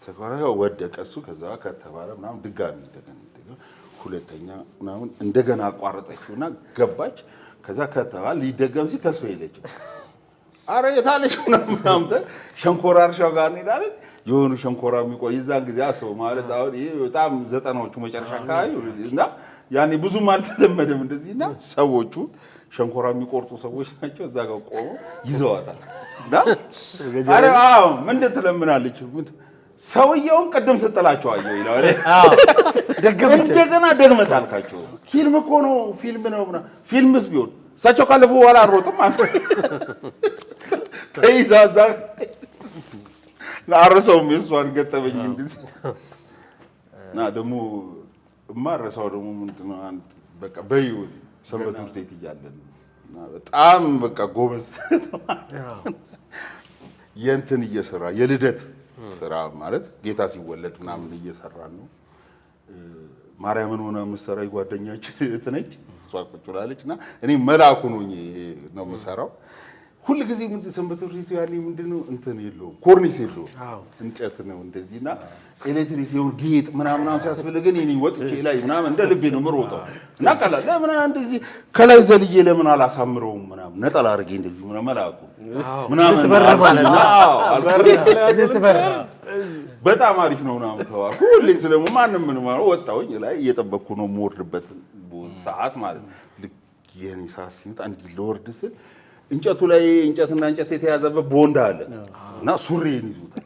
ተቆራው ወደቀ እሱ። ከዛ ከተባለ ምናምን ድጋሚ እንደገና ሁለተኛ ምናምን እንደገና አቋረጠችውና ገባች። ከዛ ከተባለ ሊደገም ሲል ተስፋዬ የለችም። አረ የታለች ምናምን ሸንኮራ እርሻው ጋር እንሄዳለን። የሆኑ ሸንኮራ የሚቆይ እዛን ጊዜ አስበው ማለት አሁን ይሄ በጣም ዘጠናዎቹ መጨረሻ አካባቢ እና ያኔ ብዙም አልተለመደም እንደዚህና ሰዎቹ ሸንኮራ የሚቆርጡ ሰዎች ናቸው። እዛ ጋር ቆመው ይዘዋታል እና አረ ምን ትለምናለች? ሰውየውን ቅድም ስትላቸው አየሁ ይላል። እንደገና ደግመህ አልካቸው። ፊልም እኮ ነው ፊልም ነው ምናምን። ፊልምስ ቢሆን እሳቸው ካለፉ በኋላ አሮጥም አንተ ተይዛዛ አረሰውም የእሷን ገጠመኝ እንደዚህ እና ደግሞ የማረሳው ደግሞ ምንድን ነው አንድ በቃ በህይወት ሰንበት ትምህርት ቤት እያለን በጣም በቃ ጎበዝ የእንትን እየሰራ የልደት ስራ ማለት ጌታ ሲወለድ ምናምን እየሰራን ነው። ማርያምን ሆነ የምትሰራ ጓደኛችን እህት ነች። እሷ ቁጭ ብላለች እና እኔ መልአኩ ነው የምሰራው። ሁሉ ጊዜ ሰንበት ትምህርት ቤቱ ያኔ ምንድነው እንትን የለውም ኮርኒስ የለውም እንጨት ነው እንደዚህና ኤሌክትሪክ የሆነ ጌጥ ምናምን ሲያስፈልገን እኔ ወጥቼ ላይ ምናምን እንደ ልቤ ነው የምሮጠው እና ቀላል ለምን እንደዚህ ከላይ ዘልዬ ለምን አላሳምረውም ምናምን ነጠላ አድርጌ እንደዚህ ምናምን መልአኩ ምናምን በጣም አሪፍ ነው ምናምን ተዋልኩ። ሁሌ ስለሙ ማንም ምን ማለት ወጣሁኝ ላይ እየጠበቅኩ ነው የምወርድበት ሰዓት ማለት ልክ የኔ ሰዓት ሲመጣ እንዲህ ልወርድ ስል እንጨቱ ላይ እንጨትና እንጨት የተያዘበት ቦንዳ አለ እና ሱሪዬን ይዙታል።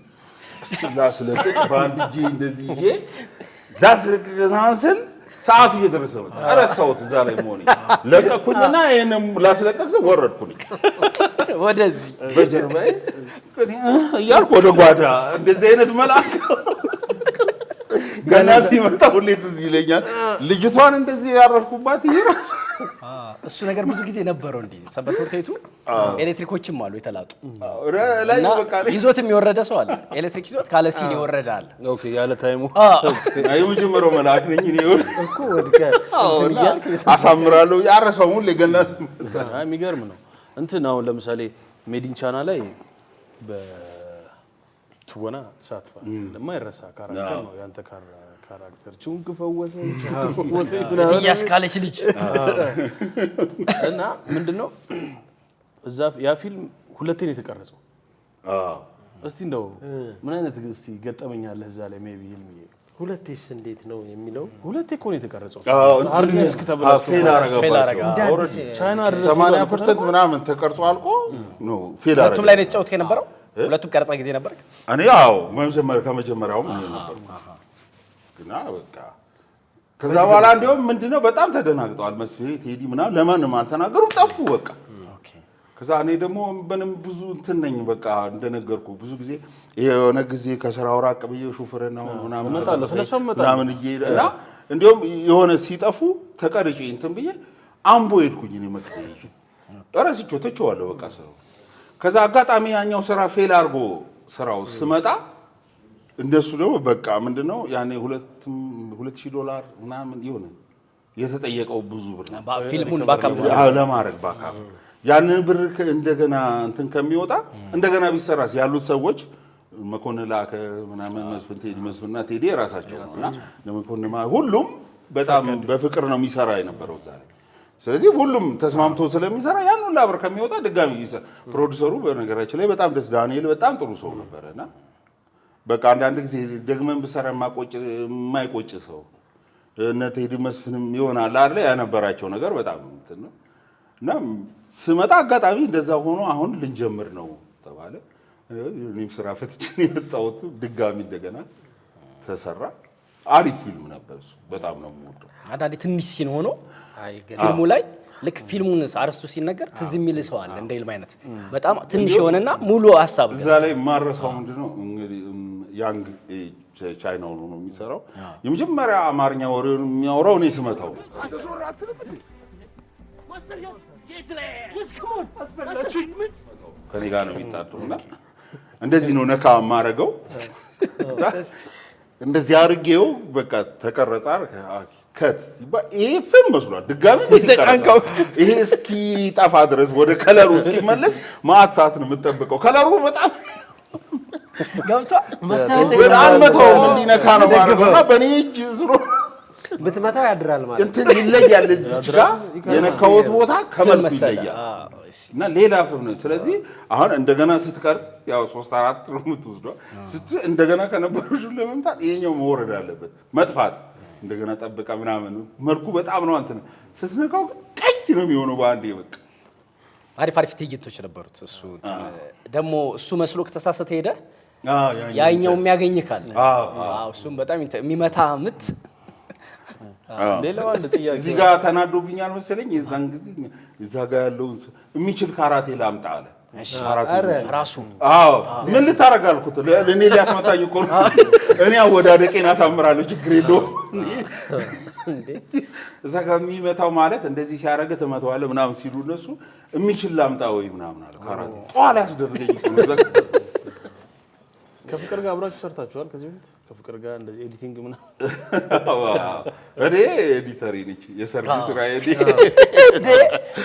ላስለቅቅ በአንድ እጄ እንደዚህ ይሄ ላስለቅቅ ስል ሰዓቱ እየደረሰ መጣ። እረሳሁት እዛ ላይ መሆኔ ለቀኩኝና ይሄንም ላስለቅቅ ስል ወረድኩኝ ወደዚህ በጀርባዬ እያልኩ ወደ ጓዳ እንደዚህ አይነት መልአክ ገና ሲመጣ ሁሌ ትዝ ይለኛል። ልጅቷን እንደዚህ ያረፍኩባት ይሄ ራስ እሱ ነገር ብዙ ጊዜ ነበረው። እንዴ ሰንበት ትምህርት ቤቱ ኤሌክትሪኮችም አሉ የተላጡ ላይ በቃ ይዞትም የወረደ ሰው አለ። ኤሌክትሪክ ይዞት ካለ ሲል የወረደ አለ። ኦኬ ያለ ታይሙ የመጀመሪያው መልአክ ነኝ እኔ እኮ አሳምራለሁ ያረሰው ሁሌ ገና ሲመጣ የሚገርም ነው። እንትን አሁን ለምሳሌ ሜዲን ቻና ላይ በትወና ተሳትፏል። ለማይረሳ ካራክተር ነው ያንተ ካራክተር ቹንክ ፈወሰ ያስካለች ልጅ እና ምንድነው እዛ ያ ፊልም ሁለቴ ነው የተቀረጸው። እስቲ እንደው ምን አይነት እስቲ ገጠመኛለህ እዛ ላይ ሜቢ ይልምዬ ሁለቴስ እንዴት ነው የሚለው? ሁለቴ እኮ ነው የተቀረጸው። አርድ ዲስክ ተብላሽ ፌል አረጋባቸው። ቻይና 80% ምናምን ተቀርጾ አልቆ ነው ፌል አረጋ። ሁለቱም ላይ ነው የተጫወትከው የነበረው? ሁለቱም ቀረጻ ጊዜ ነበር? እኔ ከመጀመሪያውም ነበር ግና በቃ ከዛ በኋላ እንደውም ምንድነው በጣም ተደናግጠዋል። መስፍኔ ቴዲ ምናምን ለማንም አልተናገሩም ጠፉ በቃ። ከዛ እኔ ደግሞ ምንም ብዙ እንትን ነኝ በቃ እንደነገርኩ ብዙ ጊዜ የሆነ ጊዜ ከስራው ራቅ ብዬ ሹፍርና ምናምን ምናምን እየሄደና እንዲያውም የሆነ ሲጠፉ ተቀርጬ እንትን ብዬ አምቦ ሄድኩኝ እኔ መጥቼ እረስቼው ተቸዋለሁ በቃ ሰው ከዛ አጋጣሚ ያኛው ስራ ፌል አድርጎ ስራው ስመጣ እንደሱ ደግሞ በቃ ምንድነው ያኔ $2000 ምናምን ይሆነ የተጠየቀው ብዙ ብር ፊልሙን ባካፕ ለማድረግ ባካፕ ያንን ብር እንደገና እንትን ከሚወጣ እንደገና ቢሰራስ ያሉት ሰዎች መኮንን ላከ ምናምን መስፍንና ቴዲ ራሳቸው እና ለመኮንን ሁሉም በጣም በፍቅር ነው የሚሰራ የነበረው ዛሬ ስለዚህ ሁሉም ተስማምቶ ስለሚሰራ ያን ሁሉ ብር ከሚወጣ ድጋሚ ፕሮዲዩሰሩ በነገራችን ላይ በጣም ደስ ዳንኤል በጣም ጥሩ ሰው ነበርና በቃ አንዳንድ ጊዜ ደግመን ብሰራ የማይቆጭ ሰው እነ ቴዲ መስፍንም ይሆናል አይደል ያነበራቸው ነገር በጣም እንትን ነው እና ስመጣ አጋጣሚ እንደዛ ሆኖ አሁን ልንጀምር ነው ተባለ እኔም ስራ ፈትቼ የመጣሁት ድጋሚ እንደገና ተሰራ አሪፍ ፊልም ነበር በጣም ነው የምወደው አንዳንዴ ትንሽ ሲን ሆኖ ፊልሙ ላይ ልክ ፊልሙን አርስቱ ሲነገር ትዝ የሚል ሰው አለ እንደ ይልማ አይነት በጣም ትንሽ የሆነና ሙሉ ሐሳብ እዛ ላይ ማረሳው ምንድነው እንግዲህ ያንግ ቻይናው ነው የሚሰራው የመጀመሪያ አማርኛ ወሬውን የሚያወራው እኔ ስመታው ከኔ ጋር ነው የሚጣጡና እንደዚህ ነው ነካ ማረገው እንደዚህ አርጌው በቃ ተቀረጻ ከት ይሄ ፊልም መስሏል ድጋሚ ተጫንቀው ይሄ እስኪ ጠፋ ድረስ ወደ ከለሩ እስኪመለስ ማአት ሰዓት ነው የምጠብቀው ከለሩ በጣም በጣም መተው እንዲነካ ነው ማረገውና በኔ እጅ ዝሮ ብትመታው ያድራል ማለት እንትን ይለያል እዚህ ጋር የነካውት ቦታ ከመልኩ ይለያል እና ሌላ ፊልም ነው ስለዚህ አሁን እንደገና ስትቀርጽ ያው 3-4 ነው የምትወስደው እንደገና ከነበሩሽ ለመምጣት ይሄኛው መወረድ አለበት መጥፋት እንደገና ጠብቃ ምናምን መልኩ በጣም ነው እንትን ስትነካው ቀይ ነው የሚሆነው በአንዴ በቃ አሪፍ ትዕይንቶች ነበሩት እሱ ደግሞ እሱ መስሎ ከተሳሰተ ሄደ ያኛው የሚያገኝ ካለ እሱም በጣም የሚመታ ምት ሌላው አንድ ጥያቄ እዚህ ጋር ተናዶብኛል መሰለኝ የዛን ጊዜ እዛ ጋር ያለውን የሚችል ካራቴ ላምጣ አለ ራሱ ምን ልታረግ አልኩት ለኔ ሊያስመታኝ እኮ እኔ አወዳደቄን አሳምራለሁ ችግር የለውም እዛ ጋር የሚመታው ማለት እንደዚህ ሲያረገ ተመታዋለ ምናምን ሲሉ እነሱ የሚችል ላምጣ ወይ ምናምን አለ ካራቴ ጧል ያስደርገኝ ከፍቅር ጋር አብራችሁ ሰርታችኋል ከዚህ በፊት ከፍቅር ጋር እንደዚህ ኤዲቲንግ ምናምን እኔ ኤዲተር ነኝ የሰርግ ስራ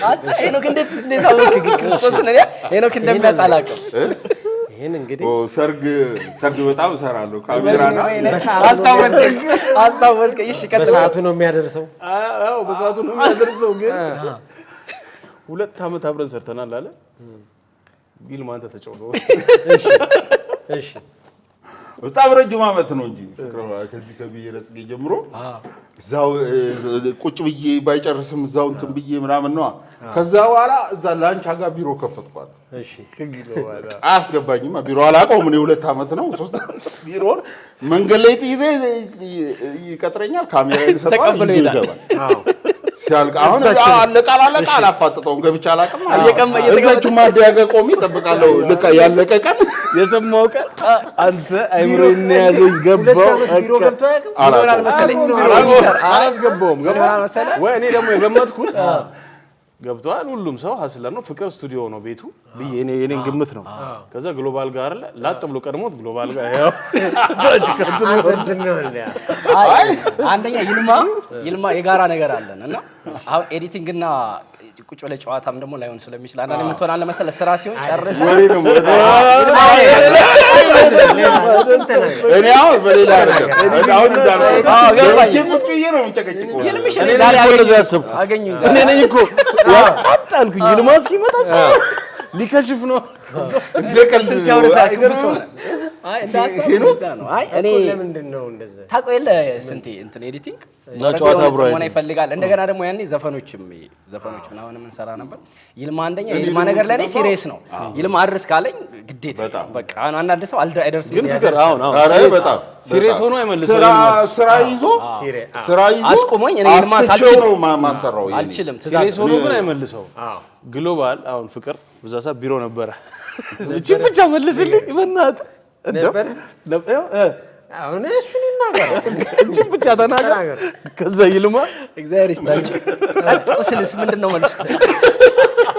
አንተ ሄኖክ እንዴት አወቅ ክርስቶስ ነው ሄኖክ እንደሚያጣላቀም ይሄን እንግዲህ ሰርግ በጣም እሰራለሁ ካሜራና አስታወስከ እሺ በሰዓቱ ነው የሚያደርሰው አዎ በሰዓቱ ነው የሚያደርሰው ግን 2 ዓመት አብረን ሰርተናል አለ ቢልማ አንተ ተጫውተው እሺ በጣም ረጅም ዓመት ነው እንጂ ከዚህ ከብየረጽ ጀምሮ እዛው ቁጭ ብዬ ባይጨርስም እዛው እንትን ብዬ ምናምን ነው ከዛ በኋላ እዛ ላንቻ ጋር ቢሮ ከፈትኳል እሺ ከጊዜ በኋላ አስገባኝማ ቢሮ አላውቀውም እኔ 2 ዓመት ነው 3 ቢሮን መንገድ ላይ ጥይዜ ይቀጥረኛል ካሜራ ይሰጣል ይዞ ይገባል ሲያልቅ አሁን አለቃ አላፋጥጠውም ገብቻ አላውቅም እዛችሁ ማዲያጋ ቆሜ እጠብቃለሁ ልካ ያለቀ ቀን የሰማው ቀን አንተ አይምሮን ያዘኝ ገባው ቢሮ ገብቶ አላስገባውም ወይ እኔ ደግሞ የገመትኩት ገብቷል ሁሉም ሰው ሀስለር ነው ፍቅር ስቱዲዮ ነው ቤቱ ብዬ እኔን ግምት ነው ከዛ ግሎባል ጋር ላጥ ብሎ ቀድሞት ግሎባል ጋር ያው አንደኛ ይልማ የጋራ ነገር አለን እና አሁን ኤዲቲንግ እና ቁጭ ብለህ ጨዋታም ደግሞ ላይሆን ስለሚችል አንዳንዴ ምን ትሆናለህ መሰለህ ስራ ሲሆን ጨርሰህ ወሬ ነው እኔ አሁን በሌላ ነገር አሁን ገብቼ ቁጭ ብዬ ነው የምጨቀጭቀው እኔ ዛሬ አገኘሁ እኔ ነኝ እኮ ጸጥ አልኩኝ ይልማ እስኪመጣ ሊከሽፍ ነው እንደቀልድ ያወራው አይ እንዳሰብኩት ነው አይ እኔ ለምንድን ነው እንደዛ ታውቀው የለ ስንቴ እንትን ኤዲቲንግ ጨዋታ አብሮ ሆነ ይፈልጋል እንደገና ደግሞ ያኔ ዘፈኖች ምናምን ምን ሰራ ነበር ይልማ አንደኛ ይልማ ነገር ላይ ሲሪየስ ነው ይልማ አድርስ ካለኝ ግዴታ በቃ አንዳንድ ሰው አይደርስም ግን ፍቅር አሁን በጣም ሲሪየስ ሆኖ አይመልሰው ስራ ይዞ አስቆሞኝ እኔ ይልማ ሳልችል ነው ማሰራው አልችልም ሲሪየስ ሆኖ ግን አይመልሰው ግሎባል አሁን ፍቅር በዛ ሰዓት ቢሮ ነበረ። እቺ ብቻ መልስልኝ በእናትህ ነበር አሁን እሱን ይናገር እቺ ብቻ ተናገር። ከዛ ይልማ እግዚአብሔር ይስጣችሁ። ጥስልስ ምንድነው ማለት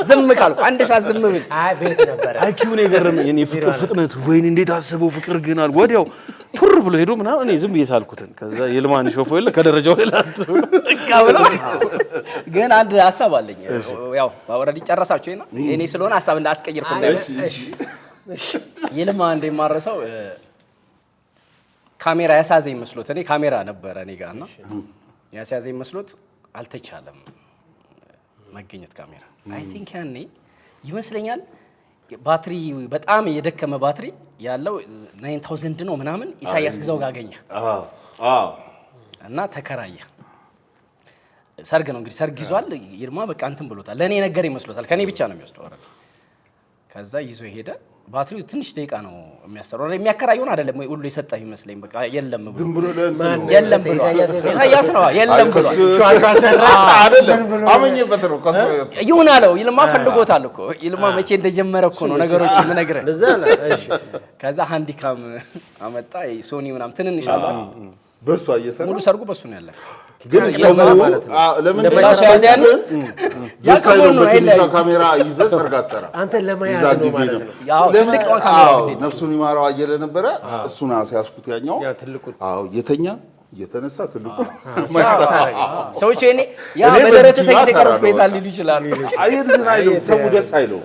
ዝም ካልኩ አንድ ሰዓት ዝም ብል አይ ቤት ነበር አይኪው ነው የገረመኝ። እኔ ፍቅር ፍጥነቱ ወይኔ እንዴት አስበው ፍቅር ግን አል ወዲያው ቱር ብሎ ሄዶ ምናምን እኔ ዝም እየሳልኩትን ከዛ ይልማን ሾፎ የለ ከደረጃው ላይ ላጥቃብለው ግን አንድ ሐሳብ አለኝ። ያው ኦሬዲ ጨረሳችሁና እኔ ስለሆነ ሐሳብ እንዳስቀይርኩ ይልማ እንደማረሰው ካሜራ ያሳዘኝ መስሎት እኔ ካሜራ ነበር እኔ ጋርና ያሳዘኝ መስሎት አልተቻለም መገኘት ካሜራ አይ ቲንክ ያኔ ይመስለኛል ባትሪ በጣም የደከመ ባትሪ ያለው 9000 ነው ምናምን ኢሳያስ ግዛው ጋር አገኘ እና ተከራየ። ሰርግ ነው እንግዲህ ሰርግ ይዟል። ይልማ በቃ እንትን ብሎታል። ለኔ ነገር ይመስሎታል ከኔ ብቻ ነው የሚወስደው አይደል። ከዛ ይዞ ሄደ። ባትሪው ትንሽ ደቂቃ ነው የሚያሰራው። የሚያከራየውን አይደለም ወይ ሁሉ የሰጠህ ይመስለኝ በቃ የለም ብሎ ዝም ብሎ የለም ብሎ ኢሳያስ ነው የለም ብሎ አይደለም አመኘበት ነው ይሁን አለው። ይልማ ፈልጎታል እኮ ይልማ መቼ እንደጀመረ እኮ ነው ነገሮች የምነግርህ። ከዛ ሃንዲካም አመጣ ሶኒ ምናምን ትንንሽ አለ በሷ እየሰራ ሙሉ ሰርጉ በሱ ነው ያለው። ግን ለምን ለራሱ ያዘ ያን ያቀመው ነው አይደል ካሜራ ይዘህ ሰርግ አሰራ አንተ ለማያዝ ነው ማለት ነው። ያው ትልቅ ካሜራ ነፍሱን ይማረው አየለ ነበረ እሱና ሲያስኩት ያኛው ያ ትልቁ የተኛ የተነሳ ትልቁ ሰዎች እኔ ያ በደረተ ተቀርጾ ይላል ሊሉ ይችላል። አይደል አይደል ሰው ደስ አይለው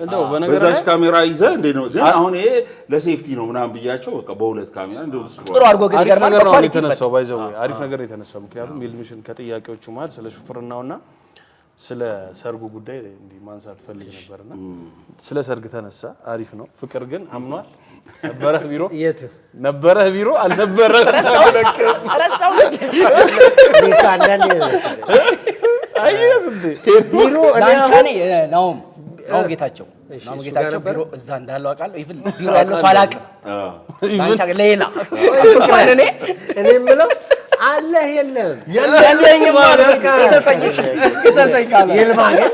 በዛች ካሜራ ይዘህ እንዴ ነው ግን አሁን ይሄ ለሴፍቲ ነው ምናምን ብያቸው በቃ በሁለት ካሜራ እንደው ጥሩ አድርጎ ግን አሪፍ ነገር ነው የተነሳው ባይዘው አሪፍ ነገር የተነሳው ምክንያቱም ይልምሽን ከጥያቄዎቹ ማለት ስለ ሹፍርናውና ስለ ሰርጉ ጉዳይ እንዲህ ማንሳት ፈልግ ነበርና ስለ ሰርግ ተነሳ አሪፍ ነው። ፍቅር ግን አምኗል ነበረህ ቢሮ የት ነበረህ ቢሮ አልነበረህ ረሳው ካንዳንዴ አይስ እንዴ ቢሮ ዳንቻኔ ነው ጌታቸው ቢሮ እዛ እንዳለው አውቃለሁ። ኢቭን ቢሮ ያለው ሰው አላውቅም። ዳንቻ ሌላ እኔ የምለው አለ የለም ያለኝ ማለት ከሰሰኝ ካለ ይልማ ግን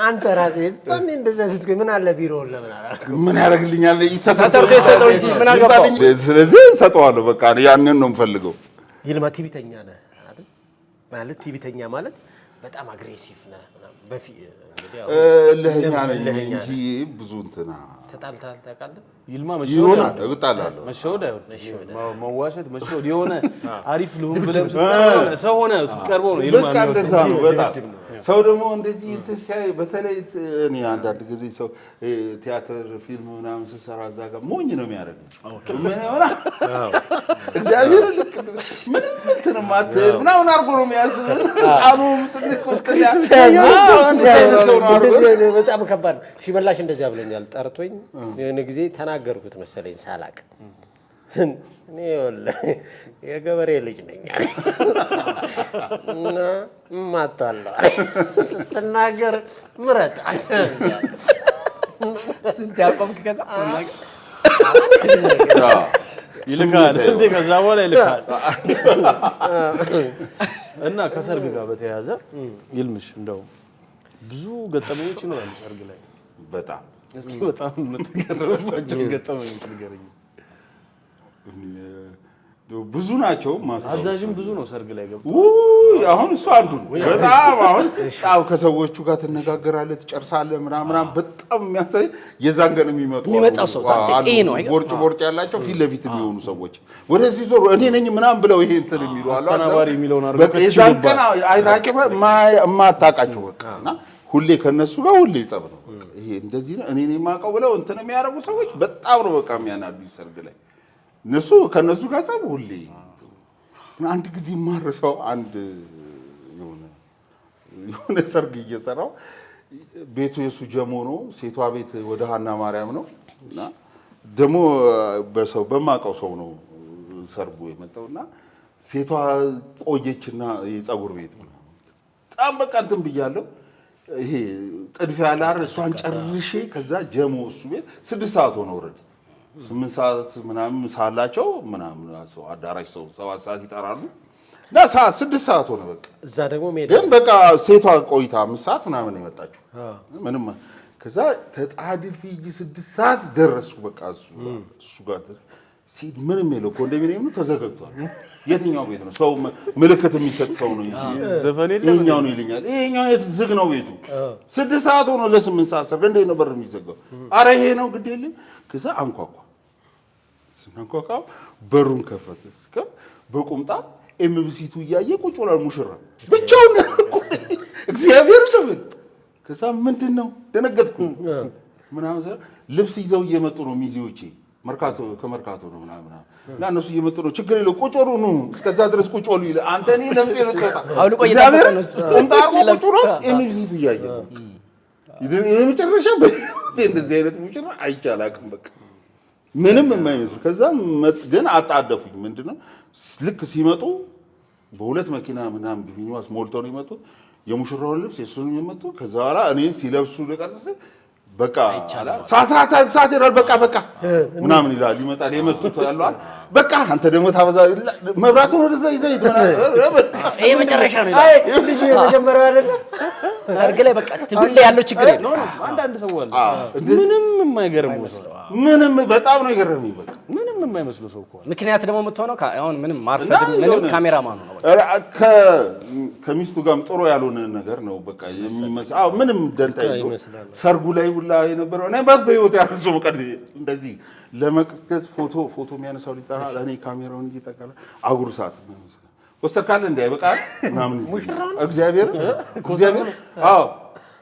አንተ ራስህ ጸንዴ እንደዛ ስትቆይ ምን አለ ቢሮውን ለምን አላልኩ ምን ያደርግልኛል ተሰርቶ ይሰጠው እንጂ ምን አገባው። ስለዚህ ሰጠዋለሁ በቃ ያንን ነው የምፈልገው። ይልማ ቲቪተኛ ነህ አይደል ማለት ቲቪተኛ ማለት በጣም አግሬሲቭ ነህ በፊ ለኛ ነኝ እንጂ ብዙ እንትና ተጣልተሃል ታውቃለህ። ይልማ ይሆናል እግጣላለሁ መሸወድ አይሆንም መዋሸት መሸወድ የሆነ አሪፍ ልሁን ብለም ስትቀርበው ሰው ሆነ ስትቀርበው ነው ይልማ በቃ እንደዛ ነው። በጣም ሰው ደግሞ እንደዚህ እንትን ሲያይ በተለይ እኔ አንዳንድ ጊዜ ሰው ቲያትር ፊልም ምናምን ሲሰራ እዛ ጋር ሞኝ ነው የሚያደርገው ምን ይሆናል እግዚአብሔር ልክ ምን እንትን ማትል ምናምን አድርጎ ነው የሚያስብ ህፃኑ ትልቅ ወስከላ በጣም ከባድ ነው። ሽመላሽ እንደዚህ ብሎኛል ጠርቶኝ የሆነ ጊዜ ተናገርኩት መሰለኝ ሳላቅ እኔ የገበሬ ልጅ ነኝ እና ማታለው ስትናገር ምረጥ ስንት ያቆምክ ከዛ ይልካል ስንት ከዛ በኋላ ይልካል እና ከሰርግ ጋር በተያያዘ ይልምሽ እንደው ብዙ ገጠመኞች ይኖራሉ ሰርግ ላይ በጣም እስኪ በጣም የምትገረምባቸው ገጠመኞች ንገረኝ። ብዙ ናቸው አዛዥም ብዙ ነው ሰርግ ላይ ገቡ አሁን እሱ አንዱ በጣም አሁን ጣው ከሰዎቹ ጋር ትነጋገራለህ ትጨርሳለህ ምናምን በጣም የሚያሳይ የዛን ቀን የሚመጣው ሰው ታስቂ ነው ቦርጭ ያላቸው ፊት ለፊት የሚሆኑ ሰዎች ወደዚህ ዞር እኔ ነኝ ምናምን ብለው ይሄ እንትን የሚሉ አሉ አስተናባሪ የሚለውን አድርገው በቃ የዛን ቀን አይታችሁ የማታውቃቸው በቃ እና ሁሌ ከነሱ ጋር ሁሌ ጸብ ነው ይሄ እንደዚህ ነው እኔ ነኝ የማውቀው ብለው እንትን የሚያደርጉ ሰዎች በጣም ነው በቃ የሚያናዱኝ ሰርግ ላይ እነሱ ከነሱ ጋር ጸብ ሁሌ አንድ ጊዜ ማረሰው አንድ የሆነ ሰርግ እየሰራው ቤቱ የሱ ጀሞ ነው ሴቷ ቤት ወደ ሃና ማርያም ነው እና ደሞ በሰው በማቀው ሰው ነው ሰርጉ የመጣውና ሴቷ ቆየችና የጸጉር ቤት ነው በጣም በቃ እንትን ብያለሁ ይሄ ጥድፊያ ያላር እሷን ጨርሼ ከዛ ጀሞ እሱ ቤት 6 ሰዓት ሆነ ወረደ 8 ሰዓት ምናምን ሳላቸው ምናምን ሰው አዳራሽ ሰው 7 ሰዓት ይጠራሉ እና 6 ሰዓት ሆነ በቃ እዛ ደግሞ ሜዳ ግን በቃ ሴቷ ቆይታ 5 ሰዓት ምናምን የመጣችው ምንም ከዛ ተጣድፊ 6 ሰዓት ደረስኩ። በቃ እሱ ጋር ሲድ ምንም የለው ኮንዶሚኒየም ነው ተዘግቷል። የትኛው ቤት ነው? ሰው ምልክት የሚሰጥ ሰው ነው ዘፈን የለም ይሄኛው ነው ይልኛል። ይሄኛው ዝግ ነው ቤቱ 6 ሰዓት ሆኖ ለ8 ሰዓት ሰርግ እንዴት ነው በር የሚዘጋው? አረ ይሄ ነው ግድ የለም። ከዛ አንኳኳ። ስናንኳኳ በሩን ከፈተ። በቁምጣ ኤምቢሲቱ እያየ ቁጭ ብሏል ሙሽራ ብቻውን እግዚአብሔር ይመስገን። ከዛ ምንድን ነው ደነገጥኩ። ምናምን ልብስ ይዘው እየመጡ ነው ሚዜዎቼ ከመርካቶ ነው ምናምን እና እነሱ እየመጡ ነው። ችግር የለው ቁጭ በሉ ነው እስከዛ ድረስ ቁጭ በሉ ይላል። አንተ እኔ ለብሴ ነው ተጣ እግዚአብሔር ቁምጣ ቁጭ ብሎ ኤምቢሲቱ እያየ የመጨረሻ እንደዚህ አይነት ሙሽራ አይቻል አቅም በቃ ምንም የማይመስል። ከዛ ግን አጣደፉኝ። ምንድነው ልክ ሲመጡ በሁለት መኪና ምናምን ቢኒዋስ ሞልተው ነው የመጡት። የሙሽራውን ልብስ የሱን የመጡ ከዛ በኋላ እኔ ሲለብሱ ለቀርጽ በቃ ሳት ይላል በቃ ምናምን ይላል። ይመጣል የመጡት ያሏል በቃ አንተ ደግሞ ታበዛ መብራቱን ወደዛ ይዘህ ይሄ መጨረሻ ነው ይላል። ልጅ የመጀመሪያው አይደለም ሰርግ ላይ በቃ ትጉል ያለው ችግር ነው። አንዳንድ ሰው አለ ምንም የማይገርመው ሰው ምንም በጣም ነው የገረመኝ። በቃ ምንም የማይመስለው ሰው እኮ ምክንያት ደግሞ የምትሆነው አሁን ምንም ማርፈድ ምንም ካሜራማኑ ነው በቃ ከሚስቱ ጋርም ጥሩ ያልሆነ ነገር ነው በቃ የሚመስል። አዎ ምንም ደንታ የለውም። ሰርጉ ላይ ሁላ የነበረው እኔ በህይወት ያለው ሰው በቃ እንደዚህ ለመቅረጽ ፎቶ የሚያነሳው ሊጠራ እኔ ካሜራውን እየጠቀለ አጉር ሰዓት ወሰድካለ እንዴ አይበቃል ምናምን እግዚአብሔር አዎ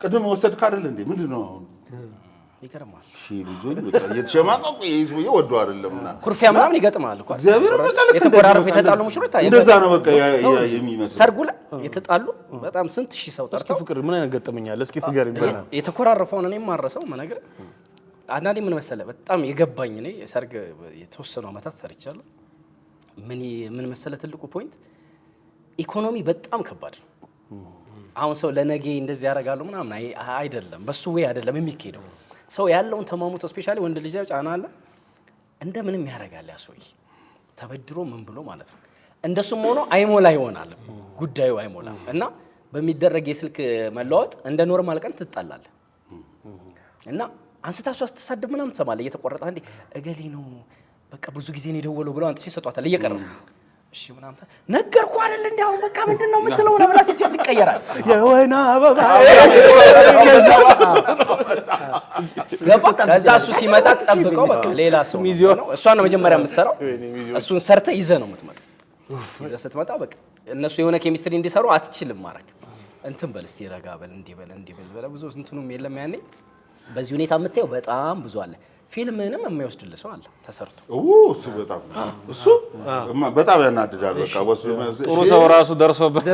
ቅድም ወሰድካ አይደል እንዴ ምንድነው አሁን ይከረማል ልጆች በቃ እየተሸማቀቁ ይይዙ ወዶ አይደለምና ኩርፊያ ምናምን ይገጥማል እኮ እግዚአብሔር በቃ የተቆራረፉ የተጣሉ ሙሽሮች ታየው እንደዛ ነው በቃ የሚመስል ሰርጉ ላይ የተጣሉ በጣም ስንት ሺህ ሰው ጠርተው ፍቅር ምን አይነት ገጠመኛል እስኪ ንገረኝ በእናትህ የተኮራረፈውን እኔ ማረሰው መነገር አንዳንዴ ምን መሰለ በጣም የገባኝ እኔ ሰርግ የተወሰኑ አመታት ሰርቻለሁ ምን መሰለ ትልቁ ፖይንት ኢኮኖሚ በጣም ከባድ ነው አሁን ሰው ለነገ እንደዚህ ያደርጋሉ ምናምን አይደለም በሱ ወይ አይደለም የሚካሄደው ሰው ያለውን ተማሙት ስፔሻሊ ወንድ ልጅ ጫና አለ እንደምንም ያደርጋል ያሶይ ተበድሮ ምን ብሎ ማለት ነው እንደሱም ሆኖ አይሞላ ይሆናል ጉዳዩ አይሞላ እና በሚደረግ የስልክ መለዋወጥ እንደ ኖርማል ቀን ትጣላለህ እና አንስታሱ አስተሳደብ ምናምን ትሰማለህ እየተቆረጠ አንዴ እገሌ ነው በቃ ብዙ ጊዜ ነው የደወለው ብለው አንተ ሲሰጧታል እየቀረሰ እሺ ምናምን ነገርኩ አይደል እንዴ አሁን በቃ ምንድነው የምትለው ነው ብላ ሲትያት ይቀየራል የወይና አበባ ከዛ እሱ ሲመጣ ጠብቀው በቃ ሌላ ሰው ነው እሷ ነው መጀመሪያ የምትሰራው እሱን ሰርተ ይዘህ ነው የምትመጣው ይዘህ ስትመጣ በቃ እነሱ የሆነ ኬሚስትሪ እንዲሰሩ አትችልም ማረግ እንትን በል እስቲ ረጋ በል እንዲበል ብዙ እንትኑም የለም ያኔ በዚህ ሁኔታ የምታየው በጣም ብዙ አለ ፊልምንም የማይወስድልህ ሰው አለ ተሰርቶ እሱ በጣም ያናድዳል በቃ ወስዶ ጥሩ ሰው ራሱ ደርሶበት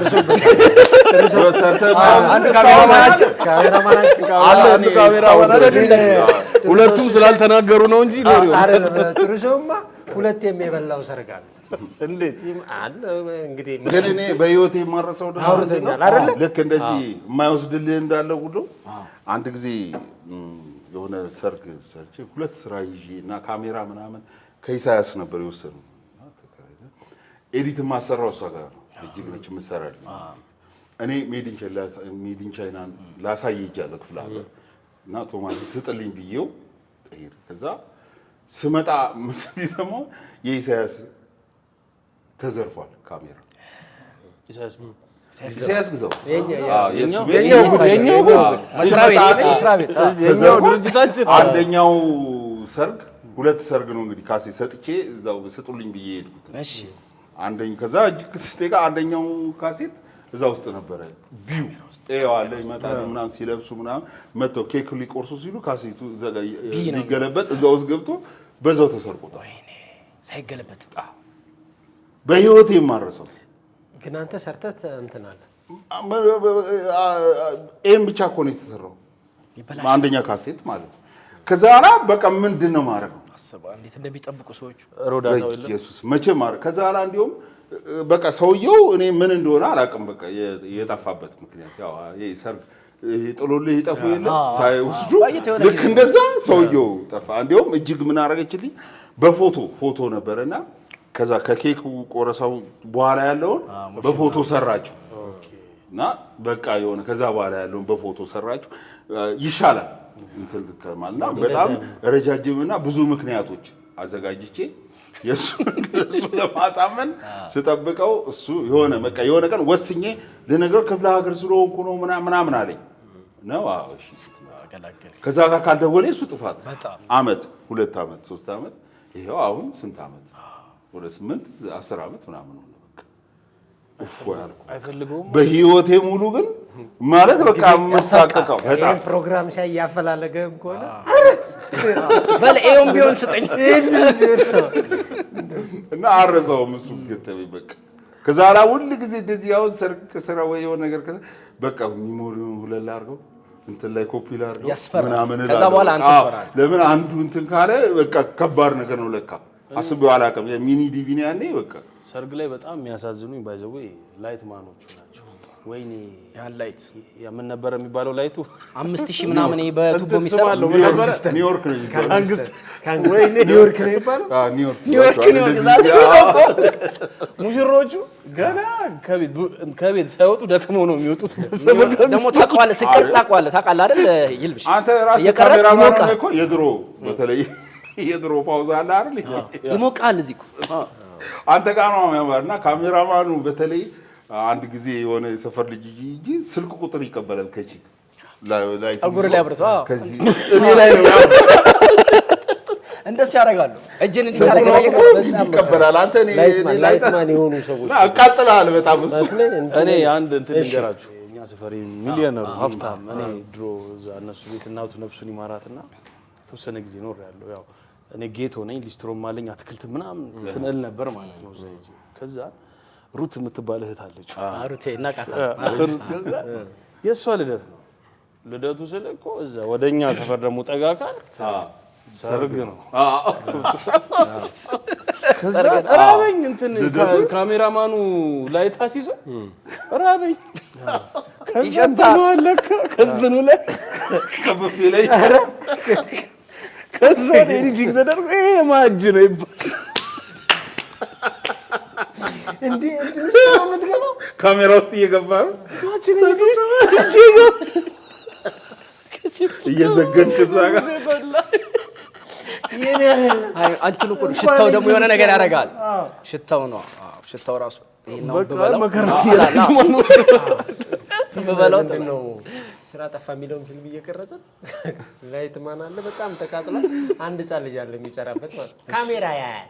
ሁለቱም ስላልተናገሩ ነው እንጂ ጥሩ ሰውማ ሁለት የሚበላው ሰርግ አለ እንዴት አለ እንግዲህ ግን እኔ በህይወቴ የማረሰው ደግሞ ልክ እንደዚህ የማይወስድልህ እንዳለው ሁሉ አንድ ጊዜ የሆነ ሰርግ ሰርቼ ሁለት ስራ ይዤ እና ካሜራ ምናምን ከኢሳያስ ነበር የወሰነው ኤዲት ማሰራው እሷ ጋር ነው እጅግ ነች የምትሰራልኝ እኔ ሜዲን ቻይና ላሳይ ይጃለሁ ክፍለ ሀገር እና ቶማስ ስጥልኝ ብዬው ከዛ ስመጣ መስሊ ደግሞ የኢሳያስ ተዘርፏል ካሜራ ኢሳያስ ግዛው የኛው ድርጅታችን አንደኛው ሰርግ ሁለት ሰርግ ነው እንግዲህ ካሴ ሰጥቼ እዛው ስጡልኝ ብዬ ሄድኩት እሺ አንደኛው ከዛ እጅግ ስቴጋ አንደኛው ካሴት እዛ ውስጥ ነበረ ቢው ጤዋለ ይመጣል ምናምን ሲለብሱ ምናምን መጥቶ ኬክ ሊቆርሱ ሲሉ ካሴቱ ዘጋ ይገለበጥ እዛው ውስጥ ገብቶ በዛው ተሰርቆታል ወይኔ ሳይገለበጥ በህይወቴ የማረሰው ግን አንተ ሰርተት እንትን አለ ኤም ብቻ እኮ ነው የተሰራው አንደኛ ካሴት ማለት ከዛ አላ በቃ ምንድነው ማረግ አሰባ እንዴት እንደሚጠብቁ ሰዎች ሮዳታው ይላል ኢየሱስ መቼ ማረግ ከዛ አላ እንዲሁም በቃ ሰውየው እኔ ምን እንደሆነ አላውቅም በቃ የጠፋበት ምክንያት ያው ሰርግ ጥሎልህ ይጠፉ የለ ሳይወስዱ ልክ እንደዛ ሰውየው ጠፋ እንዲሁም እጅግ ምን አረገችልኝ በፎቶ ነበርና ከዛ ከኬኩ ቆረሳው በኋላ ያለውን በፎቶ ሰራችሁ እና በቃ የሆነ ከዛ በኋላ ያለውን በፎቶ ሰራችሁ ይሻላል እንትን ከማልና በጣም ረጃጅምና ብዙ ምክንያቶች አዘጋጅቼ የሱ ለማሳመን ስጠብቀው እሱ የሆነ ቀን ወስኜ ለነገር ክፍለ ሀገር ስለሆንኩ ነው ምናምን አለኝ ነው። አዎ እሺ ከዛ ጋር ካልደወለ እሱ ጥፋት አመት 2 አመት 3 አመት ይሄው አሁን ስንት አመት ወደ 8 10 አመት ምናምን ነው በቃ እፎ ያልኩ አይፈልገውም በህይወቴ ሙሉ ግን ማለት በቃ መሳቀቀው በጣም ፕሮግራም ሲያይ ያፈላለገ እንኳን በል ኤዮም ቢሆን ስጠኝ እና አረዛውም እሱ ገጠመኝ በቃ ከዛ ላይ ሁሉ ጊዜ እንደዚህ ያው ሰርክ ስራ ወይ የሆነ ነገር በቃ ሚሞሪውን ሁለላ አድርገው እንትን ላይ ኮፒ ላድርገው ምናምን ከዛ በኋላ አንተ ፈራል ለምን አንዱ እንትን ካለ በቃ ከባድ ነገር ነው ለካ አስቤው አላውቅም የሚኒ ዲቪኒ ያኔ በቃ ሰርግ ላይ በጣም የሚያሳዝኑኝ ባይዘው ላይት ማኖቹ ናቸው ወይኔ ያን ላይት ምን ነበር የሚባለው ላይቱ 5000 ምናምን በቱቦ የሚሰራው ኒውዮርክ ነው ወይኔ ኒውዮርክ ነው ይባላል ኒውዮርክ ሙሽሮቹ ገና ከቤት ሳይወጡ ደክመው ነው የሚወጡት ደግሞ ታውቀዋለህ ስቀርጽ ታውቀዋለህ አይደል ይልብሽ አንተ ራስህ ካሜራማን ነው እኮ የድሮ በተለይ የድሮ ፓውዛ አለ አይደል ይሞቃል እዚህ እኮ አንተ ጋር ነው የሚያማርና ካሜራማኑ በተለይ አንድ ጊዜ የሆነ ሰፈር ልጅ ይጂ ስልክ ቁጥር ይቀበላል ከቺክ ላይ አጉር ላይ አብርቷ ከዚህ እኔ ላይ ነው እንደሱ ያደርጋሉ እጅን እንዲያደርጋሉ ይቀበላል አንተ ላይትማን የሆኑ ሰዎች አቃጥላል በጣም እሱ እኔ አንድ እንትን ልንገራችሁ እኛ ሰፈሪ ሚሊዮነሩ ሀብታም እኔ ድሮ እዛ እነሱ ቤት እናቱ ነፍሱን ይማራትና ተወሰነ ጊዜ ኖር ያለው ያው እኔ ጌቶ ነኝ ሊስትሮም ማለኝ አትክልት ምናምን ትንል ነበር ማለት ነው እዛ ይጂ ከዛ ሩት የምትባል እህት አለች ሩቴ እናቃታለን የሷ ልደት ነው ልደቱ ስለኮ እዛ ወደኛ ሰፈር ደግሞ ጠጋካል ሰርግ ነው ከዛ ራበኝ እንትን ካሜራማኑ ላይት አሲዞ ራበኝ ከዛው አለከ ከእንትኑ ላይ ከበፊ ላይ ከዛ ኤዲቲንግ ተደርጎ ይሄ ማጅ ነው ይባል እንዴ እንትን ነው የምትገባው ካሜራ ውስጥ እየገባ ነው እየዘገንክ እዛ ጋር አንቺን እኮ ሽታው ደግሞ የሆነ ነገር ያደርጋል ሽታው ነው ሽታው ራሱ ይሄን በበላው ነው ስራ ጠፋ የሚለውን ፊልም እየቀረጸ ላይትማን አለ በጣም ተቃጥሏል አንድ ህፃን ልጅ አለ የሚሰራበት ማለት ካሜራ ያያል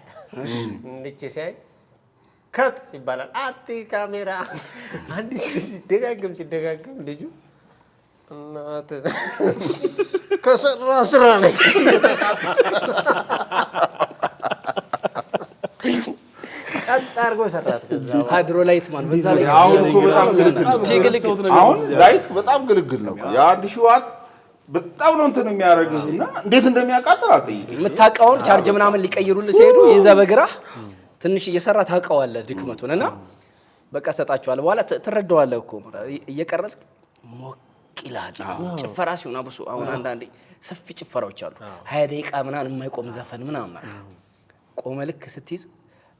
እንዴት ሲያይ ከት ይባላል አቲ ካሜራ አንድ ሲደጋግም ልጁ እናት ከሰራ ስራ ላይ ቀጥ አድርጎ ሰራት ሃይድሮ ላይትማን በዛ ላይ አሁን እኮ በጣም ግልግል አሁን ላይት በጣም ግልግል ነው የአንድ ሺህ ዋት በጣም ነው እንትን የሚያደርግና እንዴት እንደሚያቃጥል አትጠይቅ የምታውቀውን ቻርጅ ምናምን ሊቀይሩልህ ሲሄዱ ይዘህ በግራህ ትንሽ እየሰራ ታውቀዋለህ ድክመቱንና በቃ ሰጣቸዋል በኋላ ትረዳዋለህ እኮ እየቀረጽ ሞቅ ይላል ጭፈራ ሲሆን አብሶ አሁን አንዳንዴ ሰፊ ጭፈራዎች አሉ 20 ደቂቃ ምናምን የማይቆም ዘፈን ምናምን ቆመ ልክ ስትይዝ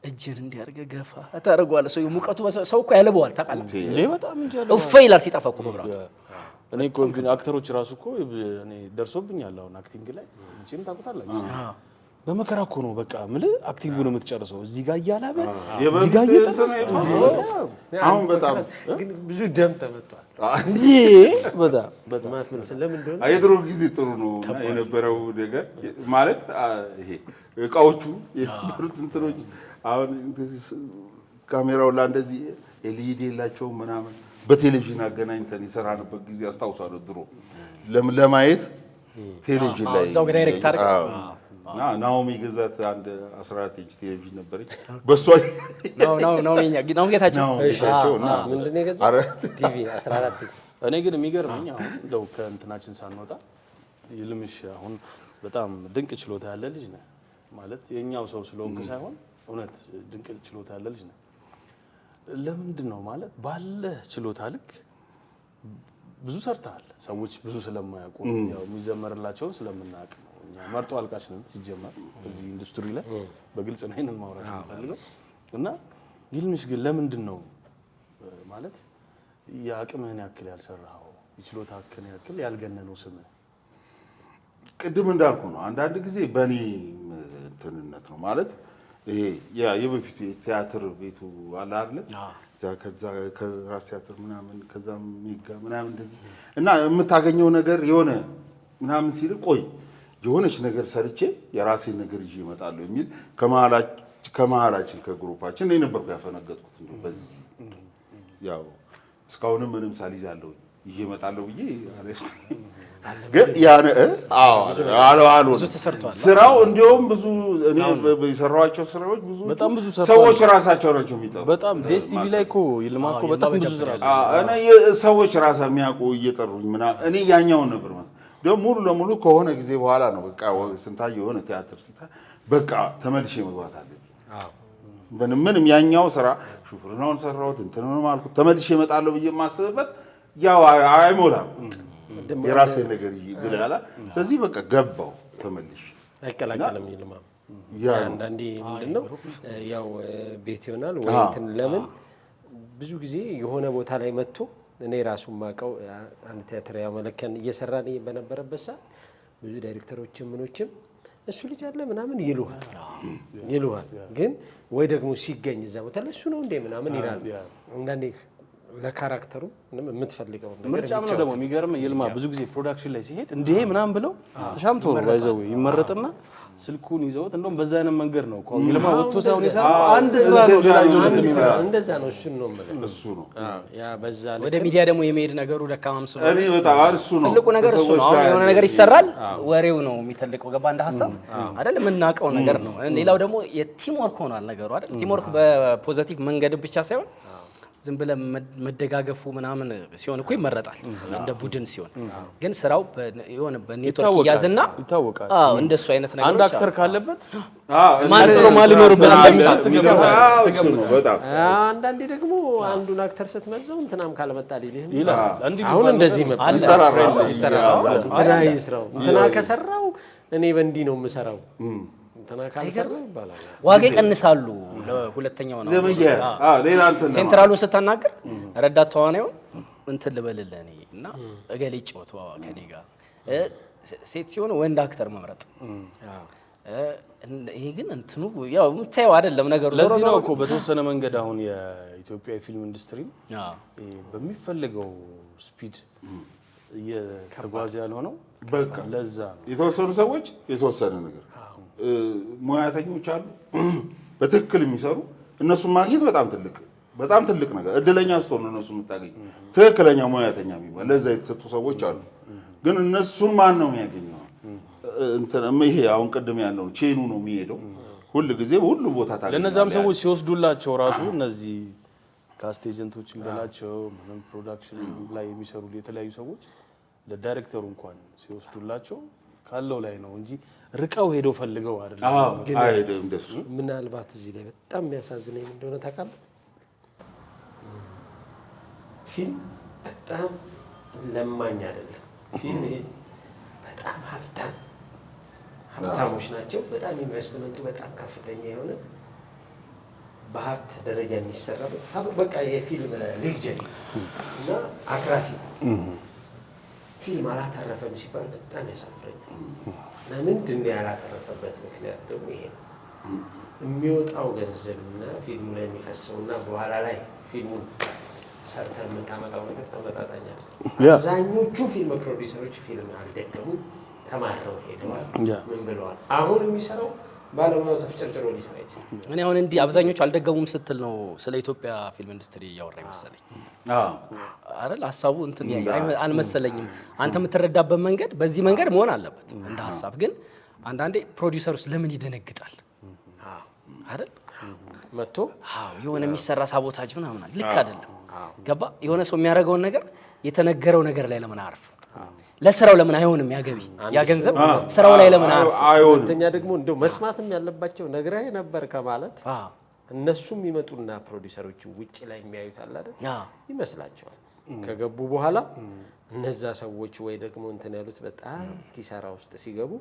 እጅን እንዲያርገ ገፋ ታደርገዋለህ ሰው ሙቀቱ ሰው እኮ ያለበዋል ታውቃለህ እንዴ በጣም እንጂ ያለው እፍ ይላል ሲጠፋ እኮ መብራት እኔ እኮ ግን አክተሮች ራሱ እኮ እኔ ደርሶብኛል አሁን አክቲንግ ላይ እንቺም ታውቁታላችሁ በመከራ እኮ ነው በቃ ማለት አክቲንጉን የምትጨርሰው እዚህ ጋር እያላበ እዚህ ጋር አሁን በጣም ግን ብዙ ደም ተመቷል እንዴ በጣም ምን ስለምን እንደሆነ አይድሮ ጊዜ ጥሩ ነው የነበረው ነገር ማለት ይሄ እቃዎቹ የነበሩት እንትኖች አሁን እንደዚህ ካሜራው ላይ እንደዚህ ኤልኢዲ የላቸው ምናምን በቴሌቪዥን አገናኝተን የሰራንበት ጊዜ አስታውሳለሁ ድሮ ለማየት ቴሌቪዥን ላይ እዛው ዳይሬክት አድርገው ናኦሚ ገዛት አንድ 14 ኢንች ቴሌቪዥን ነበረች በሷ ነው ጌታቸው እና ምንድነው የገዛው ቲቪ 14 እኔ ግን የሚገርመኝ አሁን እንደው ከእንትናችን ሳንወጣ ይልምሽ አሁን በጣም ድንቅ ችሎታ ያለ ልጅ ነህ ማለት የኛው ሰው ስለሆንክ ሳይሆን እውነት ድንቅ ችሎታ ያለ ልጅ ነህ ለምንድን ነው ማለት ባለ ችሎታ ልክ ብዙ ሰርተሃል ሰዎች ብዙ ስለማያውቁ ያው የሚዘመርላቸውን ስለምናውቅ ነው እኛ መርጦ አልቃሽ ነን ሲጀመር እዚህ ኢንዱስትሪ ላይ በግልጽ ነው ይሄንን ማውራት የምፈልገው እና ይልምሽ ግን ለምንድን ነው ማለት የአቅምህን ያክል ያልሰራው የችሎታህን ያክል ያልገነነው ስምህ ቅድም እንዳልኩ ነው። አንዳንድ ጊዜ በእኔ እንትንነት ነው ማለት ይሄ የበፊቱ ቲያትር ቤቱ አለ አይደል? ከዛ ከራስ ቲያትር ምናምን ከዛም ሜጋ ምናምን እንደዚህ እና የምታገኘው ነገር የሆነ ምናምን ሲል ቆይ የሆነች ነገር ሰርቼ የራሴን ነገር ይዤ እመጣለሁ የሚል ከመሀላችን ከግሩፓችን እኔ ነበርኩ ያፈነገጥኩት። እንደው በዚህ ያው እስካሁንም ምንም ሳልይዛለሁ ይዤ እመጣለሁ ብዬ ግን ያነ አሉ ብዙ ተሰርቷል። ስራው እንደውም ብዙ እኔ የሰራኋቸው ስራዎች በጣም ብዙ ሰዎች ራሳቸው ናቸው የሚጠሩ። በጣም ዴስ ቲቪ ላይ እኮ ይልማ እኮ በጣም ብዙ ስራ እኔ ሰዎች ራሳ የሚያውቁ እየጠሩኝ ምናምን እኔ ያኛውን ነበር ማለት ደግሞ ሙሉ ለሙሉ ከሆነ ጊዜ በኋላ ነው በቃ ስንታየው የሆነ ቲያትር ሲታይ በቃ ተመልሼ መግባት አለብኝ። ምንም ያኛው ስራ ሹፍርናውን ሰራሁት እንትኑን አልኩት ተመልሼ እመጣለሁ ብዬ የማስብበት ያው አይሞላም የራሴ ነገር ይብላላ። ስለዚህ በቃ ገባው ተመልሼ አይቀላቀልም ይልማ። አንዳንዴ ምንድነው ያው ቤት ይሆናል ወይ እንትን ለምን ብዙ ጊዜ የሆነ ቦታ ላይ መጥቶ እኔ ራሱ ማቀው አንድ ቲያትር ያው መለከን እየሰራን በነበረበት ሰዓት ብዙ ዳይሬክተሮችም ምኖችም እሱ ልጅ አለ ምናምን ይሉሃል ግን ወይ ደግሞ ሲገኝ እዛ ቦታ ለሱ ነው እንደ ምናምን ይላል። አንዳንዴ ለካራክተሩ ምንም የምትፈልገው ነገር ምርጫም ነው ደግሞ የሚገርም ይልማ ብዙ ጊዜ ፕሮዳክሽን ላይ ሲሄድ እንዴ ምናምን ብለው ተሻምቶ ነው ባይዘው ይመረጥና ስልኩን ይዘውት እንደውም በዛ አይነት መንገድ ነው እኮ ይልማ ወጥቶ ሳይሆን ይሰራው አንድ ስራ ነው ሌላ ይዘው እንደዛ ነው። እሱን ነው ማለት እሱ ነው ያ በዛ ወደ ሚዲያ ደግሞ የመሄድ ነገሩ ደካማም ስለሆነ እኔ በጣም እሱ ነው ትልቁ ነገር እሱ ነው። አሁን የሆነ ነገር ይሰራል ወሬው ነው የሚተልቀው ገባ እንደ ሀሳብ አይደል የምናውቀው ነገር ነው። ሌላው ደግሞ የቲም ወርክ ሆኗል ነገሩ አይደል? ቲም ወርክ በፖዚቲቭ መንገድ ብቻ ሳይሆን ዝም ብለ መደጋገፉ ምናምን ሲሆን እኮ ይመረጣል እንደ ቡድን ሲሆን ግን ስራው የሆነ በኔትወርክ ያዝና ይታወቃል። እንደሱ አይነት ነገር አንድ አክተር ካለበት ማን ጥሩ ማን ሊኖርበት እንደሚችል ትገምታለህ። በጣም አንዳንዴ ደግሞ አንዱን አክተር ስትመዘው እንትናም ካልመጣ ይላል። አሁን እንደዚህ መጣል ይተራራል። እንትና ከሰራው እኔ በእንዲህ ነው የምሰራው ዋጋ ይቀንሳሉ። ለሁለተኛው ነው ሌላ እንትን ሴንትራሉን ስታናገር ረዳት ተዋናዩን እንትን ልበልልህ እኔ እና እገሌ ጮተው ከኔ ጋር ሴት ሲሆን ወንድ አክተር መምረጥ ይሄ ግን እንትኑ ያው የምታየው አይደለም ነገሩ። ለዚህ ነው እኮ በተወሰነ መንገድ አሁን የኢትዮጵያ ፊልም ኢንዱስትሪ በሚፈልገው ስፒድ እየተጓዘ ያልሆነው በቃ ለዛ ነው። የተወሰኑ ሰዎች የተወሰነ ነገር ሙያተኞች አሉ በትክክል የሚሰሩ እነሱን ማግኘት በጣም ትልቅ ነገር እድለኛ ስትሆን ነው እነሱ የምታገኝ ትክክለኛ ሙያተኛ የሚባል ለዛ የተሰጡ ሰዎች አሉ። ግን እነሱን ማን ነው የሚያገኘው? ይሄ አሁን ቅድም ያለው ቼኑ ነው የሚሄደው ሁሉ ጊዜ ሁሉ ቦታ ታገኝ። ለነዛም ሰዎች ሲወስዱላቸው ራሱ እነዚህ ካስት ኤጀንቶችን በላቸው ምንም ፕሮዳክሽን ላይ የሚሰሩ የተለያዩ ሰዎች ለዳይሬክተሩ እንኳን ሲወስዱላቸው ካለው ላይ ነው እንጂ ርቀው ሄደው ፈልገው አይደለም። አይደለም እንደሱ። ምናልባት እዚህ ላይ በጣም የሚያሳዝነኝ እንደሆነ ታውቃለህ፣ ፊልም በጣም ለማኝ አይደለም። ፊልም በጣም ሀብታሞች ናቸው። በጣም ኢንቨስትመንቱ በጣም ከፍተኛ የሆነ በሀብት ደረጃ የሚሰራ በቃ የፊልም ሌክቸር እና አትራፊ ፊልም አላተረፈም ሲባል በጣም ያሳፍረኛል። ለምንድን ነው ያላተረፈበት ምክንያት ደግሞ ይሄ ነው። የሚወጣው ገንዘብና ፊልሙ ላይ የሚፈሰውና በኋላ ላይ ፊልሙን ሰርተን የምታመጣው ነገር ተመጣጣኝ አይደለም። አብዛኞቹ ፊልም ፕሮዲውሰሮች ፊልም አልደገሙም፣ ተማረው ሄደዋል። ምን ብለዋል? አሁን የሚሰራው ባለሙያው ተፍጨርጭሮ ሊሰራ ይችላል። እኔ አሁን እንዲህ አብዛኞቹ አልደገሙም ስትል ነው ስለ ኢትዮጵያ ፊልም ኢንዱስትሪ እያወራ መሰለኝ አይደል? ሀሳቡ እንትን አልመሰለኝም። አንተ የምትረዳበት መንገድ በዚህ መንገድ መሆን አለበት እንደ ሀሳብ። ግን አንዳንዴ ፕሮዲውሰሩስ ለምን ይደነግጣል አይደል? መጥቶ የሆነ የሚሰራ ሳቦታጅ ምናምን ልክ አይደለም። ገባ? የሆነ ሰው የሚያደርገውን ነገር የተነገረው ነገር ላይ ለምን አያርፍም? ለስራው ለምን አይሆንም? ያገቢ ያ ገንዘብ ስራው ላይ ለምን አያርፍም? ሁለተኛ ደግሞ እንደው መስማትም ያለባቸው ነግራይ ነበር ከማለት እነሱም ይመጡና ፕሮዲውሰሮቹ ውጪ ላይ የሚያዩት አለ አይደል ይመስላቸዋል። ከገቡ በኋላ እነዛ ሰዎች ወይ ደግሞ እንትን ያሉት በጣም ኪሳራ ውስጥ ሲገቡ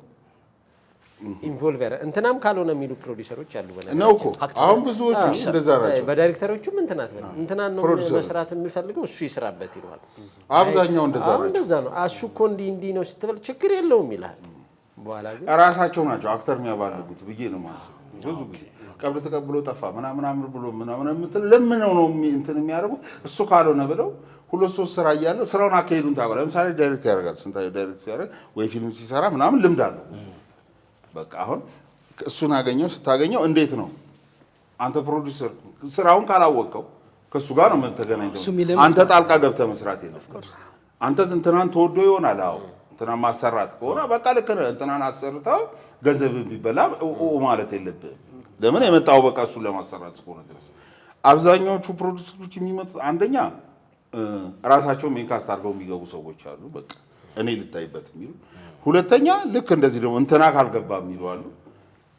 ኢንቮልቨር እንትናም ካልሆነ የሚሉ ፕሮዲውሰሮች አሉ። ነው እኮ አሁን ብዙዎቹ እንደዛ ናቸው። በዳይሬክተሮቹም እንትናት ነው እንትናን ነው መስራት የሚፈልገው እሱ ይስራበት ይሏል። አብዛኛው እንደዛ ናቸው። እንደዛ ነው። እሱ እኮ እንዲህ ነው ስትበል ችግር የለውም ይላል። በኋላ ግን ራሳቸው ናቸው አክተር የሚያባልጉት ብዬ ነው የማስበው። ብዙ ጊዜ ቀብድ ተቀብሎ ጠፋ ምናምን ብሎ ምናምን ለምነው ነው እንትን የሚያደርጉት እሱ ካልሆነ ብለው 2-3 ስራ እያለ ስራውን አካሄዱን ታውቃለህ። ለምሳሌ ዳይሬክት ያደርጋል። ስንታየው ዳይሬክት ሲያደርግ ወይ ፊልም ሲሰራ ምናምን ልምድ አለው። በቃ አሁን እሱን ስታገኘው እንዴት ነው አንተ ፕሮዲውሰር ስራውን ካላወቀው ከሱ ጋር ነው ተገናኝተው አንተ ጣልቃ ገብተህ መስራት የለም። አንተ እንትናን ተወዶ ይሆናል። አዎ እንትናን ማሰራት ከሆነ በቃ ልክ ነህ። እንትናን አሰርተው ገንዘብ ቢበላ ማለት የለብህም። ለምን የመጣው በቃ እሱን ለማሰራት እስከሆነ ድረስ አብዛኛዎቹ ፕሮዲውሰሮች የሚመጡት አንደኛ ራሳቸው ሜንካስት አድርገው የሚገቡ ሰዎች አሉ። በቃ እኔ ልታይበት የሚሉ ሁለተኛ ልክ እንደዚህ ደግሞ እንትና ካልገባ የሚሉ አሉ።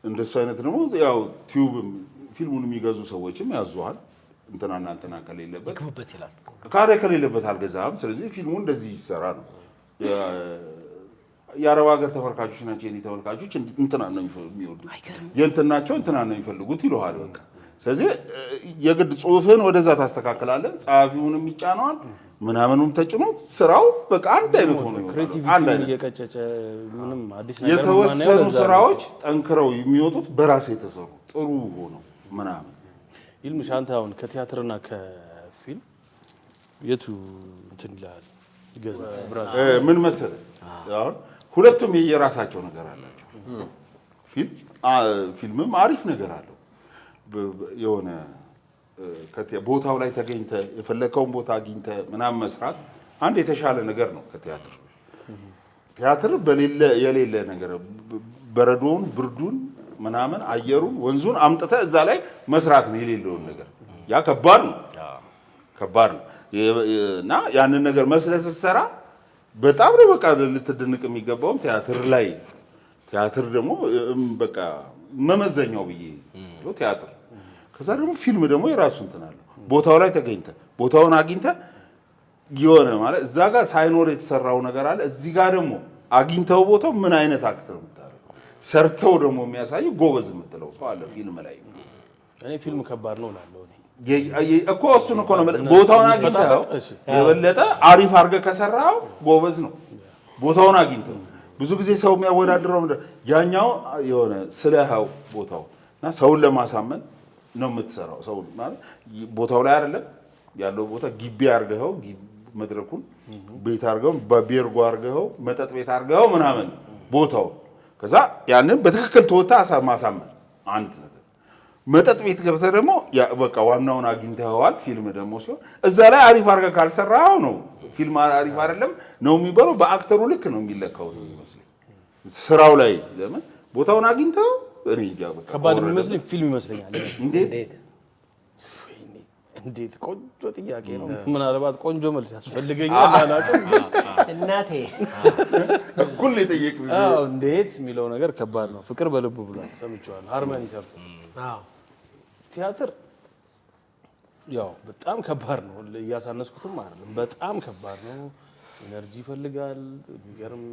እንደሱ አይነት ደግሞ ያው ቲዩብም ፊልሙን የሚገዙ ሰዎችም ያዙሃል። እንትናና እንትና ከሌለበት ይክቡበት ይላል። ከሌለበት አልገዛም። ስለዚህ ፊልሙ እንደዚህ ይሰራ ነው። የአረብ ሀገር ተመልካቾች ናቸው የኔ ተመልካቾች እንትና ነው የሚወዱት የእንትናቸው እንትና ነው የሚፈልጉት ይሉሃል። በቃ ስለዚህ የግድ ጽሁፍን ወደዛ ታስተካክላለህ። ጸሐፊውንም ይጫነዋል ምናምኑም ተጭኖት ስራው በቃ አንድ አይነት ሆኖ ክሬቲቪቲውን እየቀጨጨ ምንም አዲስ ነገር የተወሰኑ ስራዎች ጠንክረው የሚወጡት በራስ የተሰሩ ጥሩ ሆነው ምናምን። ይልምሽ አንተ አሁን ከቲያትርና ከፊልም የቱ እንትን ይላል ይገዛ? ምን መሰለህ አሁን ሁለቱም የየራሳቸው ነገር አላቸው። ፊልምም አሪፍ ነገር አለው። የሆነ ቦታው ላይ ተገኝተ የፈለከውን ቦታ አግኝተ ምናምን መስራት አንድ የተሻለ ነገር ነው ከቲያትር። ቲያትር የሌለ ነገር በረዶውን፣ ብርዱን፣ ምናምን አየሩን፣ ወንዙን አምጥተ እዛ ላይ መስራት ነው የሌለውን ነገር። ያ ከባድ ነው እና ያንን ነገር መስለህ ስትሰራ በጣም ነው በቃ ልትደንቅ የሚገባውም ቲያትር ደግሞ በቃ መመዘኛው ብዬ ቲያትር። ከዛ ደግሞ ፊልም ደግሞ የራሱ እንትን አለው። ቦታው ላይ ተገኝተ ቦታውን አግኝተ የሆነ ማለት እዛ ጋር ሳይኖር የተሰራው ነገር አለ። እዚህ ጋር ደግሞ አግኝተው ቦታው ምን አይነት አክተር የምታደርገው ሰርተው ደግሞ የሚያሳይ ጎበዝ የምትለው ሰው አለ ፊልም ላይ። እኔ ፊልም ከባድ ነው እላለሁ እኮ እሱን እኮ ነው ቦታውን አግኝተው የበለጠ አሪፍ አድርገህ ከሰራው ጎበዝ ነው። ቦታውን አግኝተው ብዙ ጊዜ ሰው የሚያወዳድረው ያኛው የሆነ ስለህው ቦታው እና ሰውን ለማሳመን ነው የምትሰራው። ሰው ማለት ቦታው ላይ አይደለም ያለው ቦታ ግቢ አድርገው መድረኩን ቤት አድርገው በቤርጎ አድርገው መጠጥ ቤት አድርገው ምናምን ቦታው ከዛ ያንን በትክክል ተወታ ማሳመን አንድ ነገር። መጠጥ ቤት ገብተህ ደግሞ በቃ ዋናውን አግኝተኸዋል። ፊልም ደግሞ ሲሆን እዛ ላይ አሪፍ አድርገህ ካልሰራው ነው ፊልም አሪፍ አይደለም ነው የሚባለው። በአክተሩ ልክ ነው የሚለካው ነው የሚመስለኝ ስራው ላይ። ለምን ቦታውን አግኝተው እኔ ይጃበካ ከባድ የሚመስለኝ ፊልም ይመስለኛል። እንዴት ቆንጆ ጥያቄ ነው። ምናልባት ቆንጆ መልስ ያስፈልገኛል አላውቅም፣ ግን እናቴ እኩል የጠየቅኩኝ እንዴት የሚለው ነገር ከባድ ነው። ፍቅር በልቡ ብሏል ሰምቼዋለሁ። ሃርመኒ ሰርቶ ቲያትር ያው በጣም ከባድ ነው። እያሳነስኩትም አይደለም፣ በጣም ከባድ ነው። ኢነርጂ ይፈልጋል። የሚገርም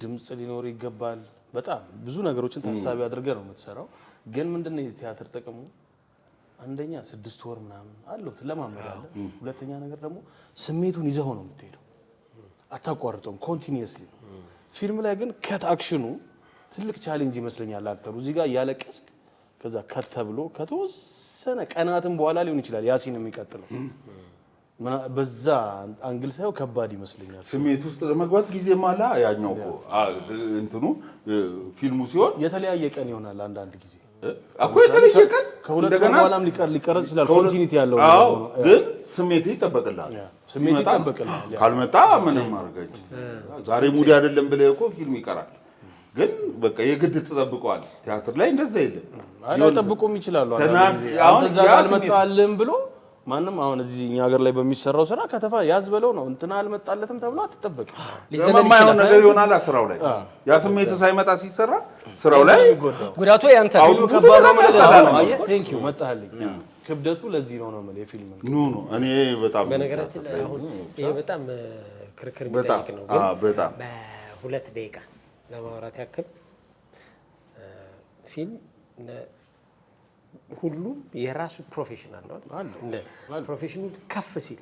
ድምጽ ሊኖር ይገባል። በጣም ብዙ ነገሮችን ታሳቢ አድርገህ ነው የምትሰራው። ግን ምንድነው የቲያትር ጥቅሙ? አንደኛ 6 ወር ምናምን አለው ትለማመዳለህ። ሁለተኛ ነገር ደግሞ ስሜቱን ይዘው ነው የምትሄደው፣ አታቋርጠውም፣ ኮንቲኒየስሊ። ፊልም ላይ ግን ከት አክሽኑ ትልቅ ቻሌንጅ ይመስለኛል። አክተሩ እዚህ ጋር እያለቀስክ ከዛ ከት ተብሎ ከተወሰነ ቀናትም በኋላ ሊሆን ይችላል ያሲን የሚቀጥለው በዛ አንግል ሳይው ከባድ ይመስለኛል። ስሜት ውስጥ ለመግባት ጊዜ ማላ ያኛው እኮ እንትኑ ፊልሙ ሲሆን የተለያየ ቀን ይሆናል። አንዳንድ ጊዜ እኮ የተለያየ ቀን ከሁለት ቀን በኋላም ሊቀረጽ ይችላል። ኮንቲኒቲ ያለው ግን ስሜት ይጠበቅልሃል። ካልመጣ ምንም ማድረግ ዛሬ ሙዲ አይደለም ብለህ እኮ ፊልም ይቀራል። ግን በቃ የግድ ትጠብቀዋል። ቲያትር ላይ እንደዛ የለም። አይጠብቁም ይችላሉ። አሁን እዛ አልመጣልህም ብሎ ማንም አሁን እዚህ እኛ ሀገር ላይ በሚሰራው ስራ ከተፋ ያዝ በለው ነው እንትና አልመጣለትም ተብሎ አትጠበቅም። ለማይሆን ነገር ይሆናል ስራው ላይ ያ ስሜት ሳይመጣ ሲሰራ ስራው ላይ ጉዳቱ ያንተ ፊልም ከባድ ነው ማለት ነው። አየህ ቴንክ ዩ መጣህልኝ። ክብደቱ ለዚህ ነው ነው ማለት የፊልም ኖ እኔ በጣም በነገራችን ላይ አሁን ይሄ በጣም ክርክር የሚጠይቅ ነው። ግን በጣም በ2 ደቂቃ ለማውራት ያክል ፊልም ሁሉም የራሱ ፕሮፌሽናል ነው እንደ ፕሮፌሽኑ ከፍ ሲል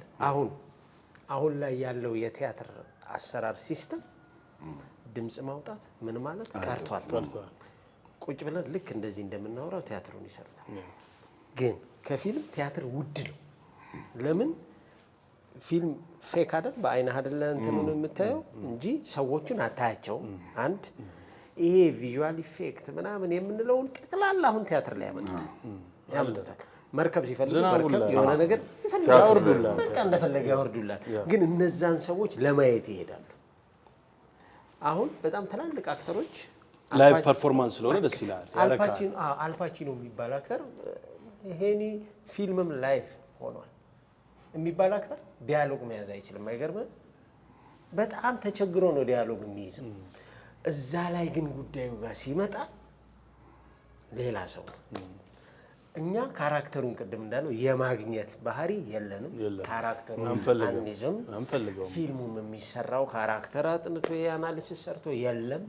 አሁን ላይ ያለው የቲያትር አሰራር ሲስተም ድምጽ ማውጣት ምን ማለት ቀርቷል። ቁጭ ብለን ልክ እንደዚህ እንደምናወራው ቲያትሩን ይሰሩታል። ግን ከፊልም ቲያትር ውድ ነው። ለምን ፊልም ፌክ አይደል? በአይነህ አይደለ እንትኑን የምታየው እንጂ ሰዎቹን አታያቸውም። አንድ ይሄ ቪዥዋል ኢፌክት ምናምን የምንለውን ጠቅላላ አሁን ቲያትር ላይ ያመጡታል። መርከብ ሲፈልጉ መርከብ የሆነ ነገር ያወርዱላል፣ በቃ እንደፈለገ ያወርዱላል። ግን እነዛን ሰዎች ለማየት ይሄዳሉ። አሁን በጣም ትላልቅ አክተሮች ላይቭ ፐርፎርማንስ ስለሆነ ደስ ይላል። አልፓቺኖ የሚባል አክተር ይሄኒ ፊልምም ላይቭ ሆኗል የሚባል አክተር ዲያሎግ መያዝ አይችልም። አይገርምም? በጣም ተቸግሮ ነው ዲያሎግ የሚይዘው። እዛ ላይ ግን ጉዳዩ ጋር ሲመጣ ሌላ ሰው ነው። እኛ ካራክተሩን ቅድም እንዳለው የማግኘት ባህሪ የለንም። ካራክተሩን አንይዝም። ፊልሙም የሚሰራው ካራክተር አጥንቶ የአናሊሲስ ሰርቶ የለም።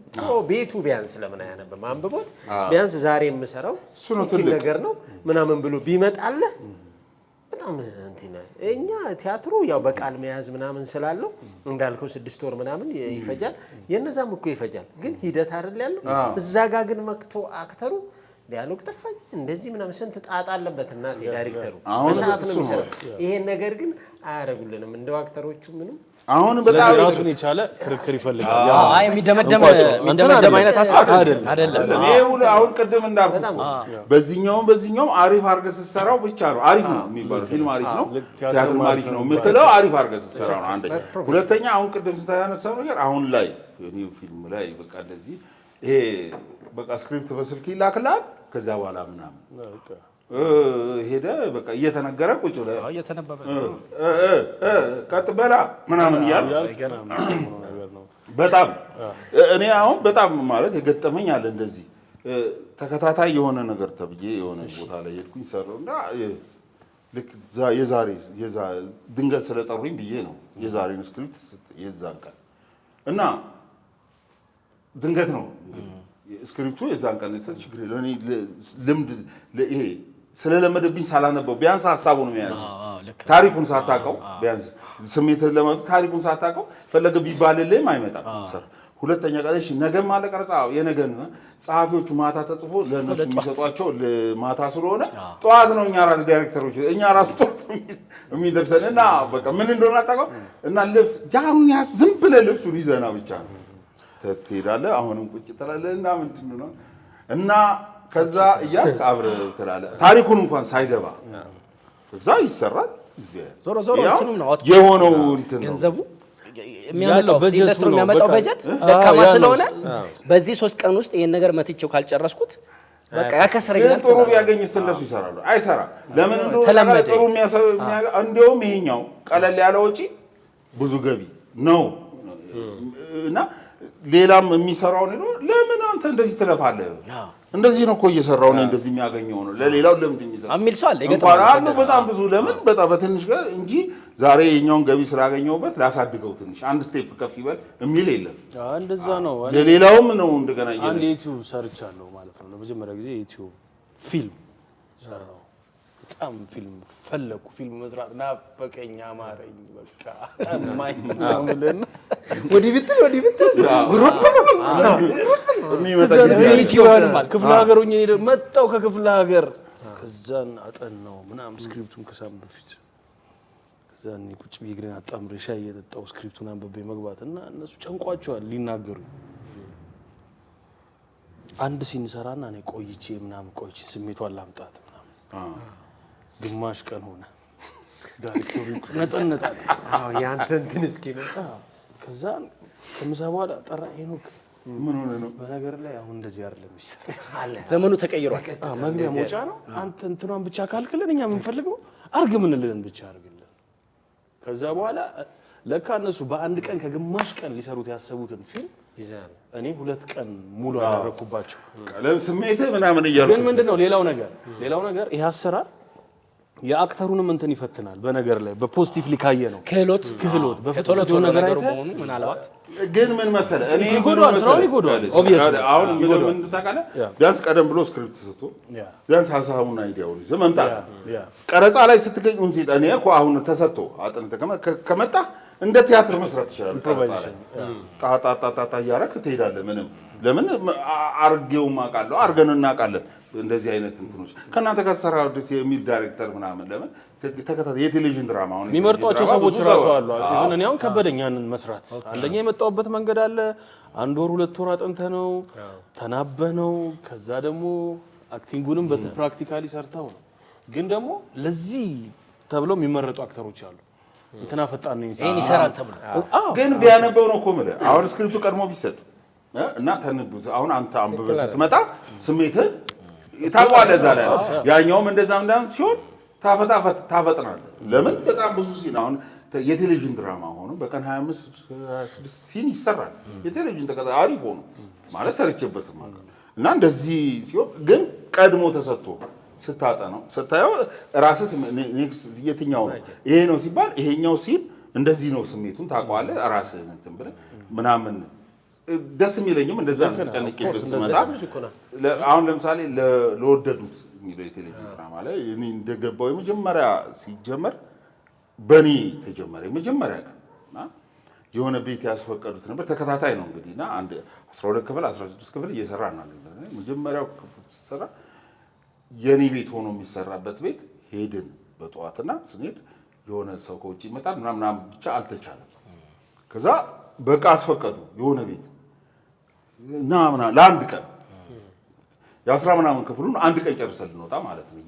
ቤቱ ቢያንስ ለምን አያነብም? አንብቦት ቢያንስ ዛሬ የምሰራው እቺ ነገር ነው ምናምን ብሎ ቢመጣልህ በጣም እንትን እኛ ቲያትሩ ያው በቃል መያዝ ምናምን ስላለው እንዳልከው 6 ወር ምናምን ይፈጃል። የነዛም እኮ ይፈጃል፣ ግን ሂደት አይደል ያለው። እዛ ጋር ግን መክቶ አክተሩ ዲያሎግ ጠፋኝ እንደዚህ ምናምን ስንት ጣጣ አለበት እና ዳይሬክተሩ በሰዓት ነው የሚሰራው። ይሄን ነገር ግን አያረጉልንም እንደው አክተሮቹ ምንም አሁን በጣም ራሱን የቻለ ክርክር ይፈልጋል። አይ የሚደመደም አይነት ሀሳብ አይደለም። አሁን ቅድም እንዳልኩት በዚህኛውም አሪፍ አድርገህ ስትሰራው ብቻ ነው አሪፍ ነው የሚባለው። ፊልም አሪፍ ነው፣ ቲያትር አሪፍ ነው የምትለው አሪፍ አድርገህ ስትሰራው ነው አንደኛ። ሁለተኛ አሁን ቅድም ስታነሳው ነገር አሁን ላይ ፊልም ላይ በቃ እንደዚህ ይሄ በቃ ስክሪፕት በስልክ ይላክልሃል። ከዛ በኋላ ምናምን ሄደ በቃ እየተነገረ ቁጭ ብለህ እየተነበበ ቀጥ በላ ምናምን እያለ በጣም እኔ አሁን በጣም ማለት የገጠመኝ አለ እንደዚህ ተከታታይ የሆነ ነገር ተብዬ የሆነ ቦታ ላይ ሄድኩኝ ሰራው እና ልክ የዛሬ ድንገት ስለጠሩኝ ብዬ ነው የዛሬን ስክሪፕት የዛን ቀን እና ድንገት ነው ስክሪፕቱ የዛን ቀን ችግር የለውም። እኔ ልምድ ይሄ ስለለመደብኝ ሳላነበው ቢያንስ ሀሳቡን መያዝ ታሪኩን ሳታውቀው ቢያንስ ስሜትን ለማለት ታሪኩን ሳታውቀው ፈለገ ቢባልልህም አይመጣም። ሁለተኛ ቀን እሺ ነገም አለ ቀረጻ የነገን ጸሐፊዎቹ ማታ ተጽፎ ለነሱ የሚሰጧቸው ማታ ስለሆነ ጠዋት ነው ዳይሬክተሮች እኛ ራሱ ጠዋት የሚደርሰን እና በቃ ምን እንደሆነ አታውቀው እና ልብስ ያስ ዝም ብለህ ልብሱን ይዘና ብቻ ነው ትሄዳለህ። አሁንም ቁጭ ትላለህ እና ምንድን ነው እና ከዛ እያልክ አብረህ ትላለህ። ታሪኩን እንኳን ሳይገባ ከዛ ይሰራል። ዞሮ እንትኑ ነው የሆነው እንትን ገንዘቡ የሚያመጣው በጀት ደካማ ስለሆነ በዚህ 3 ቀን ውስጥ ይሄን ነገር መትቼው ካልጨረስኩት በቃ ያከሰረኛል። ጥሩ ቢያገኝ ስለሱ ይሰራሉ። አይሰራ ለምን እንደሆነ ጥሩ እንደውም ይሄኛው ቀለል ያለ ወጪ ብዙ ገቢ ነው እና ሌላም የሚሰራው ነው። ለምን አንተ እንደዚህ ትለፋለህ? እንደዚህ ነው እኮ እየሰራው ነው እንደዚህ የሚያገኘው ነው ለሌላው ለምን እንደሚሰራ አሚል ሰው አለ ይገጥማል። በጣም ብዙ ለምን በጣም በትንሽ እንጂ ዛሬ የኛውን ገቢ ስላገኘውበት ላሳድገው ትንሽ አንድ ስቴፕ ከፍ ይበል የሚል የለም። እንደዛ ነው። ለሌላውም ነው እንደገና አንድ ዩቲዩብ ሰርቻለሁ ማለት ነው። ለመጀመሪያ ጊዜ ዩቲዩብ ፊልም ሰራው። በጣም ፊልም ፈለኩ። ፊልም መስራት ናፈቀኝ፣ አማረኝ። በቃ ማይማምልን ወዲህ ብትል ግሩፕ ነው ክፍለ ሀገር ሆኜ መጣሁ ከክፍለ ሀገር። ከዛን አጠናው ምናምን ስክሪፕቱን ከሳምንት በፊት ከዛን ቁጭ ብዬ እግሬን አጣምሬ ሻይ እየጠጣሁ ስክሪፕቱን አንብቤ መግባት እና እነሱ ጨንቋቸዋል ሊናገሩኝ። አንድ ሲን ሰራና እኔ ቆይቼ ስሜቷን ላምጣት ምናምን ግማሽ ቀን ሆነ። ዳይሬክተሩ ነጠነጣ ያንተ እንትን እስኪ ነው። ከዛ ከምሳ በኋላ ጠራ ሄኖክ ምን ሆነ ነው? በነገር ላይ አሁን እንደዚህ አይደለም ይሰራል። ዘመኑ ተቀይሯል። መግቢያ መውጫ ነው። አንተ እንትኗን ብቻ ካልክልን እኛ የምንፈልገው አርግ ምንልን ብቻ አርግልን። ከዛ በኋላ ለካ እነሱ በአንድ ቀን ከግማሽ ቀን ሊሰሩት ያሰቡትን ፊልም እኔ 2 ቀን ሙሉ አደረኩባቸው። ስሜት ምናምን እያልኩ ግን ምንድነው ሌላው ነገር ይሄ አሰራር የአክተሩንም እንትን ይፈትናል። በነገር ላይ በፖዚቲቭሊ ካየ ነው ክህሎት በፎቶ ነገር አይተህ ምናልባት ግን ምን መሰለህ እኔ ይጎዳል ኦብቪየስሊ አሁን ምን ታውቃለህ ቢያንስ ቀደም ብሎ ስክሪፕት ሰጥቶ ቢያንስ ሀሳቡን አይዲያውን መምጣት ቀረጻ ላይ ስትገኝ እኔ እኮ አሁን ተሰጥቶ አጥንተህ ከመጣ እንደ ቲያትር መስራት ይችላል። ኢምፕሮቫይዜሽን ጣጣጣጣ እያደረክ ትሄዳለህ። ምንም ለምን አርጌውም አውቃለሁ አርገን እናውቃለን። እንደዚህ አይነት እንትኖች ከእናንተ ጋር ሰራ ደስ የሚል ዳይሬክተር ምናምን ለምን ተከታታይ የቴሌቪዥን ድራማ አሁን የሚመርጧቸው ሰዎች ራሱ አሉ። አሁን እኔ አሁን ከበደኝ ያንን መስራት። አንደኛ የመጣሁበት መንገድ አለ። 1 ወር 2 ወር አጥንተህ ነው ተናበህ ነው። ከዛ ደግሞ አክቲንጉንም በፕራክቲካሊ ሰርተው ነው። ግን ደግሞ ለዚህ ተብለው የሚመረጡ አክተሮች አሉ። እንትና ፈጣን ነኝ ይሄን ይሰራል ተብሎ ግን ቢያነበው ነው እኮ የምልህ። አሁን ስክሪፕቱ ቀድሞ ቢሰጥ እና ተንቡ አሁን አንተ አንብበህ ስትመጣ ስሜትህ ታውቃለህ እዛ ላይ ያኛውም እንደዛ ሲሆን ታፈጥናለህ። ለምን በጣም ብዙ ሲን አሁን የቴሌቪዥን ድራማ ሆኖ በቀን 25-26 ሲን ይሰራል። የቴሌቪዥን ተከታታይ አሪፍ ሆኖ ማለት ሰርቼበትም ማለት እና እንደዚህ ሲሆን ግን ቀድሞ ተሰጥቶ ስታጠናው ስታየው ራስህ ኔክስት የትኛው ነው ይሄ ነው ሲባል ይሄኛው ሲን እንደዚህ ነው ስሜቱን ታውቀዋለህ። ራስህ እንትን ብለህ ምናምን ደስ የሚለኝም እንደዛ ነው። ተጨንቄበት ስመጣ አሁን ለምሳሌ ለወደዱት የሚለው የቴሌቪዥን ድራማ ላይ እኔ እንደገባው የመጀመሪያ ሲጀመር በኔ ተጀመረ። የመጀመሪያ ቀንና የሆነ ቤት ያስፈቀዱት ነበር። ተከታታይ ነው እንግዲህ እና አንድ 12 ክፍል 16 ክፍል እየሰራ ነው። መጀመሪያው ክፍል ሲሰራ የኔ ቤት ሆኖ የሚሰራበት ቤት ሄድን በጠዋትና ስንሄድ የሆነ ሰው ከውጭ ይመጣል ምናምን ብቻ አልተቻለም። ከዛ በቃ አስፈቀዱ የሆነ ቤት እና ምናምን ለአንድ ቀን የ10 ምናምን ክፍሉን አንድ ቀን ጨርሰን ልንወጣ ማለት ነው።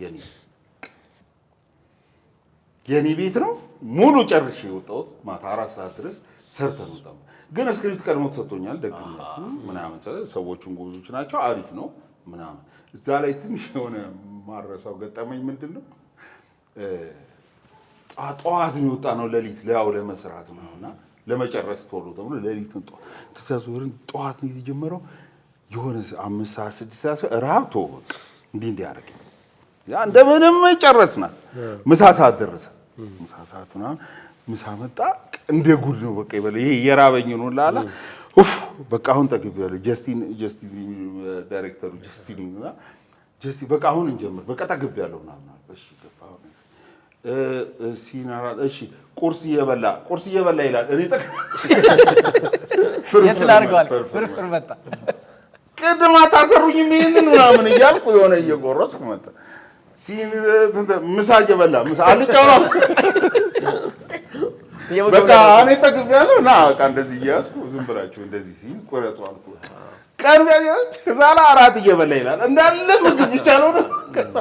የኔ ቤት ነው ሙሉ ጨርሼ የወጣሁት ማታ 4 ሰዓት ድረስ ሰርተን ወጣሁ። ግን ስክሪፕት ቀድሞ ተሰጥቶኛል። ደግነቱ ምናምን ሰዎቹን ጎበዞች ናቸው። አሪፍ ነው ምናምን እዛ ላይ ትንሽ የሆነ ማረሳው ገጠመኝ ምንድነው ጠዋት የሚወጣ ነው ሌሊት ያው ለመስራት ነውና ለመጨረስ ቶሎ ተብሎ ሌሊትን ጠዋት ነው የተጀመረው። የሆነ 5 ሰዓት 6 ሰዓት ራብቶ እንዲህ ያደርግ ያ እንደምንም ጨረስናል። ምሳ ሰዓት ደረሰ። ምሳ ሰዓት ምናምን ምሳ መጣ። እንደ ጉድ ነው በቃ ይበለ ይሄ የራበኝ ነው ላላ በቃ አሁን ጠግቤያለሁ። ጀስቲን ዳይሬክተሩ ጀስቲን በቃ አሁን እንጀምር በቃ ጠግቤያለሁ ምናምን። እሺ ገባሁ። ሲናራ እሺ ቁርስ እየበላ ይላል። እኔ የት ላድርገዋል? ፍርፍር መጣ። ቅድም አታሰሩኝም ይሄንን ምናምን እያልኩ የሆነ እየጎረስኩ መጣ። ምሳ እየበላ ምሳ አልጫው ነው በቃ እኔ ጠግቤያለሁ እና በቃ እንደዚህ እያስኩ ዝም ብላችሁ እንደዚህ ሲይዝ ቆረጡ አልኩ። ቀርብ ከዛ ላይ እራት እየበላ ይላል እንዳለ ምግብ ብቻ ነው። ከዛ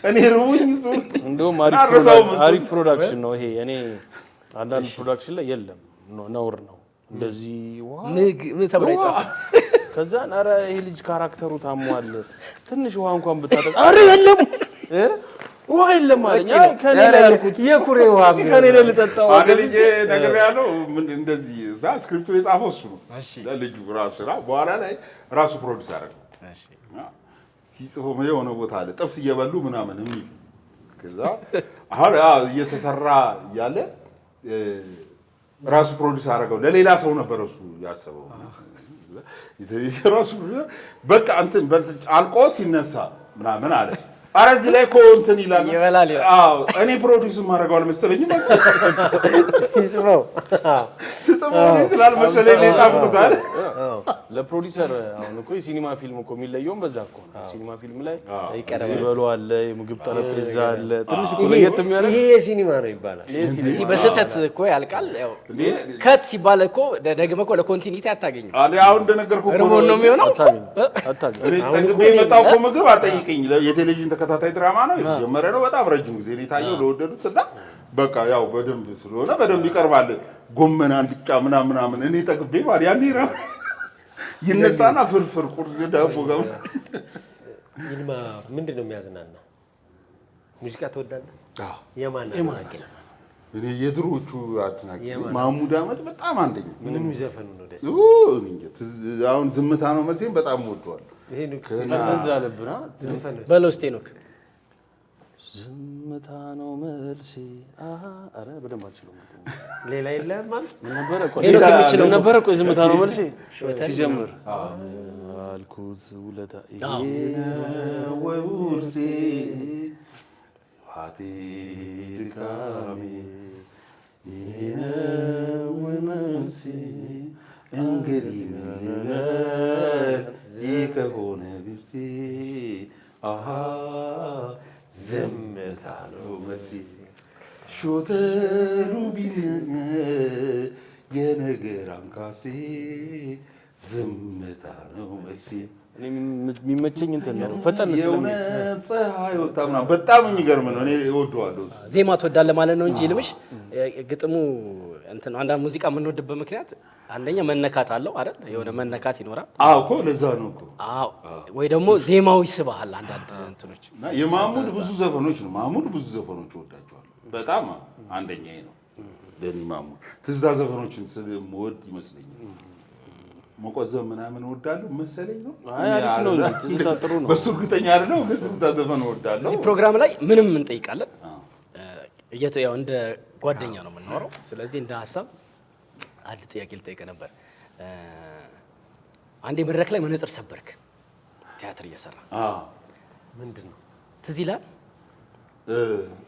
እኔ ሩኝ እሱ እንደውም አሪፍ ፕሮዳክሽን ነው ይሄ። እኔ አንዳንድ ፕሮዳክሽን ላይ የለም ነውር ነው እንደዚህ ምን ተብሎ ይጻፋል። ከዛ ኧረ ይሄ ልጅ ካራክተሩ ታሟል ትንሽ ውሃ እንኳን ብታጠጣ ኧረ የለም ውሃ የለም አለኝ። አይ ከኔ ላይ ያልኩት የኩሬ ውሃ ከኔ ላይ ልጠጣው አገልጄ ነገር ያለው እንደዚህ ስክሪፕቱ የጻፈው እሱ ነው ለልጁ ራሱ በኋላ ላይ ራሱ ፕሮዲውስ አደረገው። ሲጽፈው የሆነ ቦታ አለ ጥብስ እየበሉ ምናምን የሚል ከዛ አሁን እየተሰራ እያለ ራሱ ፕሮዲውስ አደረገው። ለሌላ ሰው ነበር እሱ ያሰበው። ራሱ በቃ እንትን አልቆ ሲነሳ ምናምን አለ። ኧረ እዚህ ላይ እኮ እንትን ይላል። አዎ እኔ ፕሮዲውስ ማድረገው አልመሰለኝም። ስጽፈው ስላልመሰለኝ ነው የጻፍኩት አለ። ለፕሮዲውሰር አሁን እኮ የሲኒማ ፊልም እኮ የሚለየውም በዛ እኮ ነው። ሲኒማ ፊልም ላይ ሲበሉ አለ፣ የምግብ ጠረጴዛ አለ። ትንሽ እኮ ለየት የሚያደርግ ይሄ የሲኒማ ነው ይባላል። እዚህ በስህተት እኮ ያልቃል። ያው ከት ሲባል እኮ ደግመህ እኮ ለኮንቲኒቲ አታገኝም። አሁን እንደነገርኩህ እኮ ነው የሚሆነው። እኔ ጠግቤ የመጣው እኮ ምግብ አጠይቀኝ። የቴሌቪዥን ተከታታይ ድራማ ነው የተጀመረ ነው። በጣም ረጅም ጊዜ ነው የታየው ለወደዱት እና በቃ ያው በደንብ ስለሆነ በደንብ ይቀርባል። ጎመን አልጫ ምናምን እኔ ጠግቤ ማለት ያኔ ራሱ ይነሳና ፍርፍር ቁርጥ ዳቦ ጋር ይልማ ምንድን ነው የሚያዝናና? ሙዚቃ ትወዳለህ? አዎ የማን እኔ የድሮቹ አድናቂ ማሙድ አህመድ በጣም አንደኛ። ምንም ይዘፈኑ ነው ደስ አሁን ዝምታ ነው መልሴን በጣም ወደዋለሁ። ይሄ ነው ከዛ ለብና በለው እስቴ ነው ዝምታ ነው መልሴ። አረ በደንብ አትችልም። ሌላ የለም ማለት ነበረ እኮ ዝምታ ነው መልሴ ሲጀምር አልኩት ውለታ ይሄ ወይ ውርሴ ፋቴ ድካሜ ይሄ አሃ ዝምታ ነው መልሴ ሾተሉ ቢነ የነገር አንካሴ ዝምታ ነው መልሴ። የሚመቸኝ እንትን ነው ፈጠን ስለምን ፀሐይ ወጣ ምናምን በጣም የሚገርም ነው። እኔ እወደዋለሁ። ዜማ ትወዳለህ ማለት ነው እንጂ ልምሽ ግጥሙ እንትን አንዳንድ ሙዚቃ የምንወድበት ምክንያት አንደኛ መነካት አለው አይደል? የሆነ መነካት ይኖራል። አዎ እኮ ለዛ ነው እኮ። አዎ ወይ ደግሞ ዜማው ይስብሃል አንዳንድ እንትኖች። እና የማሙድ ብዙ ዘፈኖች ነው ማሙድ ብዙ ዘፈኖች እወዳቸዋለሁ። በጣም አንደኛዬ ነው ለኔ ማሙድ። ትዝታ ዘፈኖችን ስለምወድ ይመስለኛል መቆዘም ምናምን እወዳለሁ መሰለኝ ነው። አይ አሪፍ ነው እንጂ ትዝታ ጥሩ ነው። በሱ እርግጠኛ አይደለም ግን ትዝታ ዘፈን እወዳለሁ። እዚህ ፕሮግራም ላይ ምንም እንጠይቃለን። ያው እንደ ጓደኛ ነው የምናወራው። ስለዚህ እንደ ሀሳብ አንድ ጥያቄ ልጠይቅ ነበር። አንዴ መድረክ ላይ መነጽር ሰበርክ ቲያትር እየሰራ ምንድን ነው ትዝ ይላል?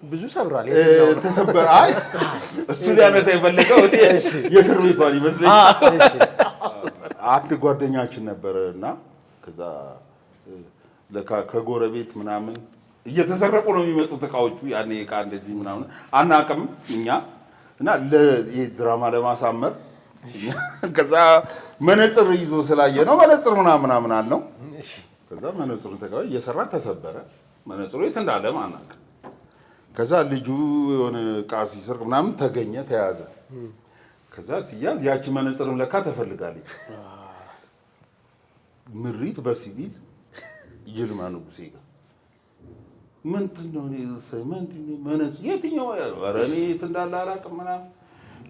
ብዙ ሰብሯል። ተሰበረ። አይ እሱ ሊያነሳ የፈለገው የእስር ቤቷን ይመስለኛል። አንድ ጓደኛችን ነበረ እና ከዛ ከጎረቤት ምናምን እየተሰረቁ ነው የሚመጡት እቃዎቹ። ያኔ እቃ እንደዚህ ምናምን አናውቅም እኛ እና ለድራማ ለማሳመር ከዛ መነጽር ይዞ ስላየ ነው መነጽር ምናምን አልነው። ከዛ መነጽሩን ተቀበል እየሰራን ተሰበረ። መነጽሩ የት እንዳለ አናውቅም። ከዛ ልጁ የሆነ እቃ ሲሰርቅ ምናምን ተገኘ፣ ተያዘ። ከዛ ሲያዝ ያቺ መነጽርም ለካ ተፈልጋለች። ምሪት በሲቪል ይልማ ንጉሴ ጋር ምንድነው መነጽር የትኛው? ኧረ እኔ የት እንዳለ አላውቅም ምናምን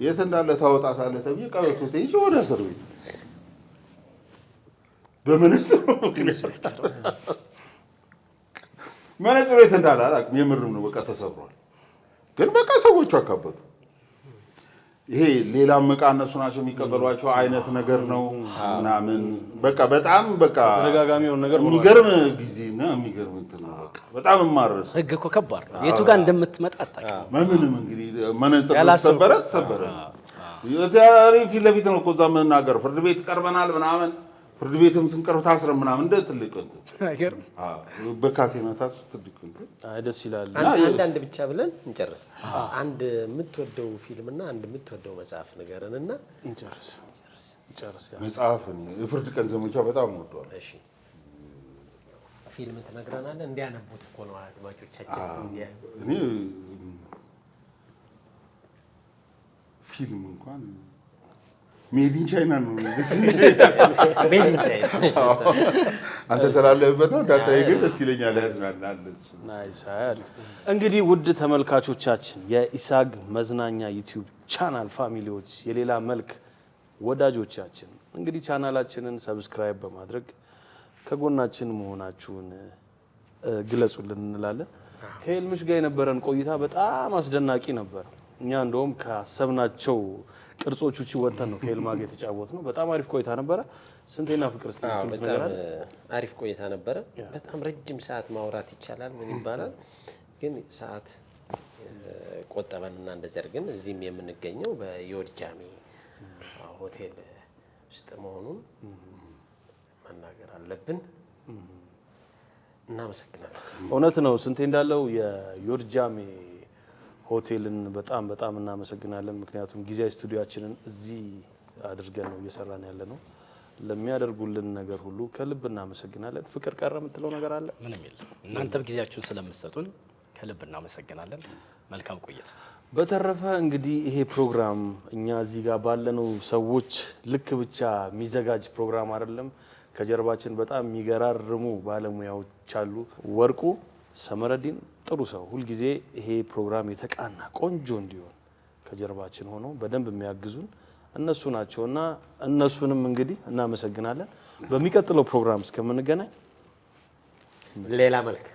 የት እንዳለ ታወጣታለህ ተብዬ ቀበቶ ተይዤ ወደ እስር ቤት በመነጽሩ ምክንያት። መነጽሩ የት እንዳለ አላውቅም። የምርም ነው በቃ ተሰብሯል። ግን በቃ ሰዎቹ አካበቱ። ይሄ ሌላም እቃ እነሱ ናቸው የሚቀበሏቸው አይነት ነገር ነው ምናምን በቃ በጣም በቃ ተደጋጋሚ የሆነ ነገር የሚገርም ጊዜና የሚገርም እንትን ነው። በቃ በጣም የማረሰው ህግ እኮ ከባድ ነው። የቱ ጋር እንደምትመጣ አታውቅም። ምንም እንግዲህ መነጽር ተሰበረ። ፊት ለፊት ነው እኮ እዛ የምናገር ፍርድ ቤት ቀርበናል ምናምን ፍርድ ቤትም ስንቀርብ ታስረን ምናምን እንደ ትልቅ እንትን በካቴና ታስረን ትልቅ እንትን ደስ ይላል። አንዳንድ ብቻ ብለን እንጨርስ። አንድ የምትወደው ፊልምና አንድ የምትወደው መጽሐፍ ንገረንና እንጨርስ። መጽሐፍ የፍርድ ቀን ዘመቻ በጣም ወደዋል። እሺ ፊልም ትነግረናለህ? እንዲያነቡት እኮ ነው አድማጮቻችን። እኔ ፊልም እንኳን ሜዲን ቻይና ነው። ሜዲን ቻይና አንተ ስላለህበት ነው። ዳታዬ ግን ደስ ይለኛል፣ ያዝናናል። ናይስ አሪፍ። እንግዲህ ውድ ተመልካቾቻችን የኢሳግ መዝናኛ ዩቲዩብ ቻናል ፋሚሊዎች፣ የሌላ መልክ ወዳጆቻችን እንግዲህ ቻናላችንን ሰብስክራይብ በማድረግ ከጎናችን መሆናችሁን ግለጹልን እንላለን። ከኤልምሽ ጋር የነበረን ቆይታ በጣም አስደናቂ ነበር። እኛ እንደውም ካሰብናቸው ቅርጾች ውጪ ወጥተን ነው ከኤልማ ጋር የተጫወትነው። በጣም አሪፍ ቆይታ ነበረ። ስንቴና ፍቅር ስትምት ነገር አለ። አሪፍ ቆይታ ነበረ። በጣም ረጅም ሰዓት ማውራት ይቻላል። ምን ይባላል ግን ሰዓት ቆጠበንና እንደዚህ አድርገን እዚህም የምንገኘው በዮርጃሜ ሆቴል ውስጥ መሆኑን መናገር አለብን። እናመሰግናለን። እውነት ነው ስንቴ እንዳለው የዮርጃሜ ሆቴልን በጣም እናመሰግናለን። ምክንያቱም ጊዜያዊ ስቱዲዮአችንን እዚህ አድርገን ነው እየሰራን ያለ ነው። ለሚያደርጉልን ነገር ሁሉ ከልብ እናመሰግናለን። ፍቅር ቀረ የምትለው ነገር አለ? ምንም የለም። እናንተም ጊዜያችሁን ስለምትሰጡን ከልብ እናመሰግናለን። መልካም ቆይታ። በተረፈ እንግዲህ ይሄ ፕሮግራም እኛ እዚህ ጋር ባለነው ሰዎች ልክ ብቻ የሚዘጋጅ ፕሮግራም አይደለም። ከጀርባችን በጣም የሚገራርሙ ባለሙያዎች አሉ። ወርቁ ሰመረዲን ጥሩ ሰው ሁልጊዜ ይሄ ፕሮግራም የተቃና ቆንጆ እንዲሆን ከጀርባችን ሆኖ በደንብ የሚያግዙን እነሱ ናቸውና እነሱንም እንግዲህ እናመሰግናለን። በሚቀጥለው ፕሮግራም እስከምንገናኝ ሌላ መልክ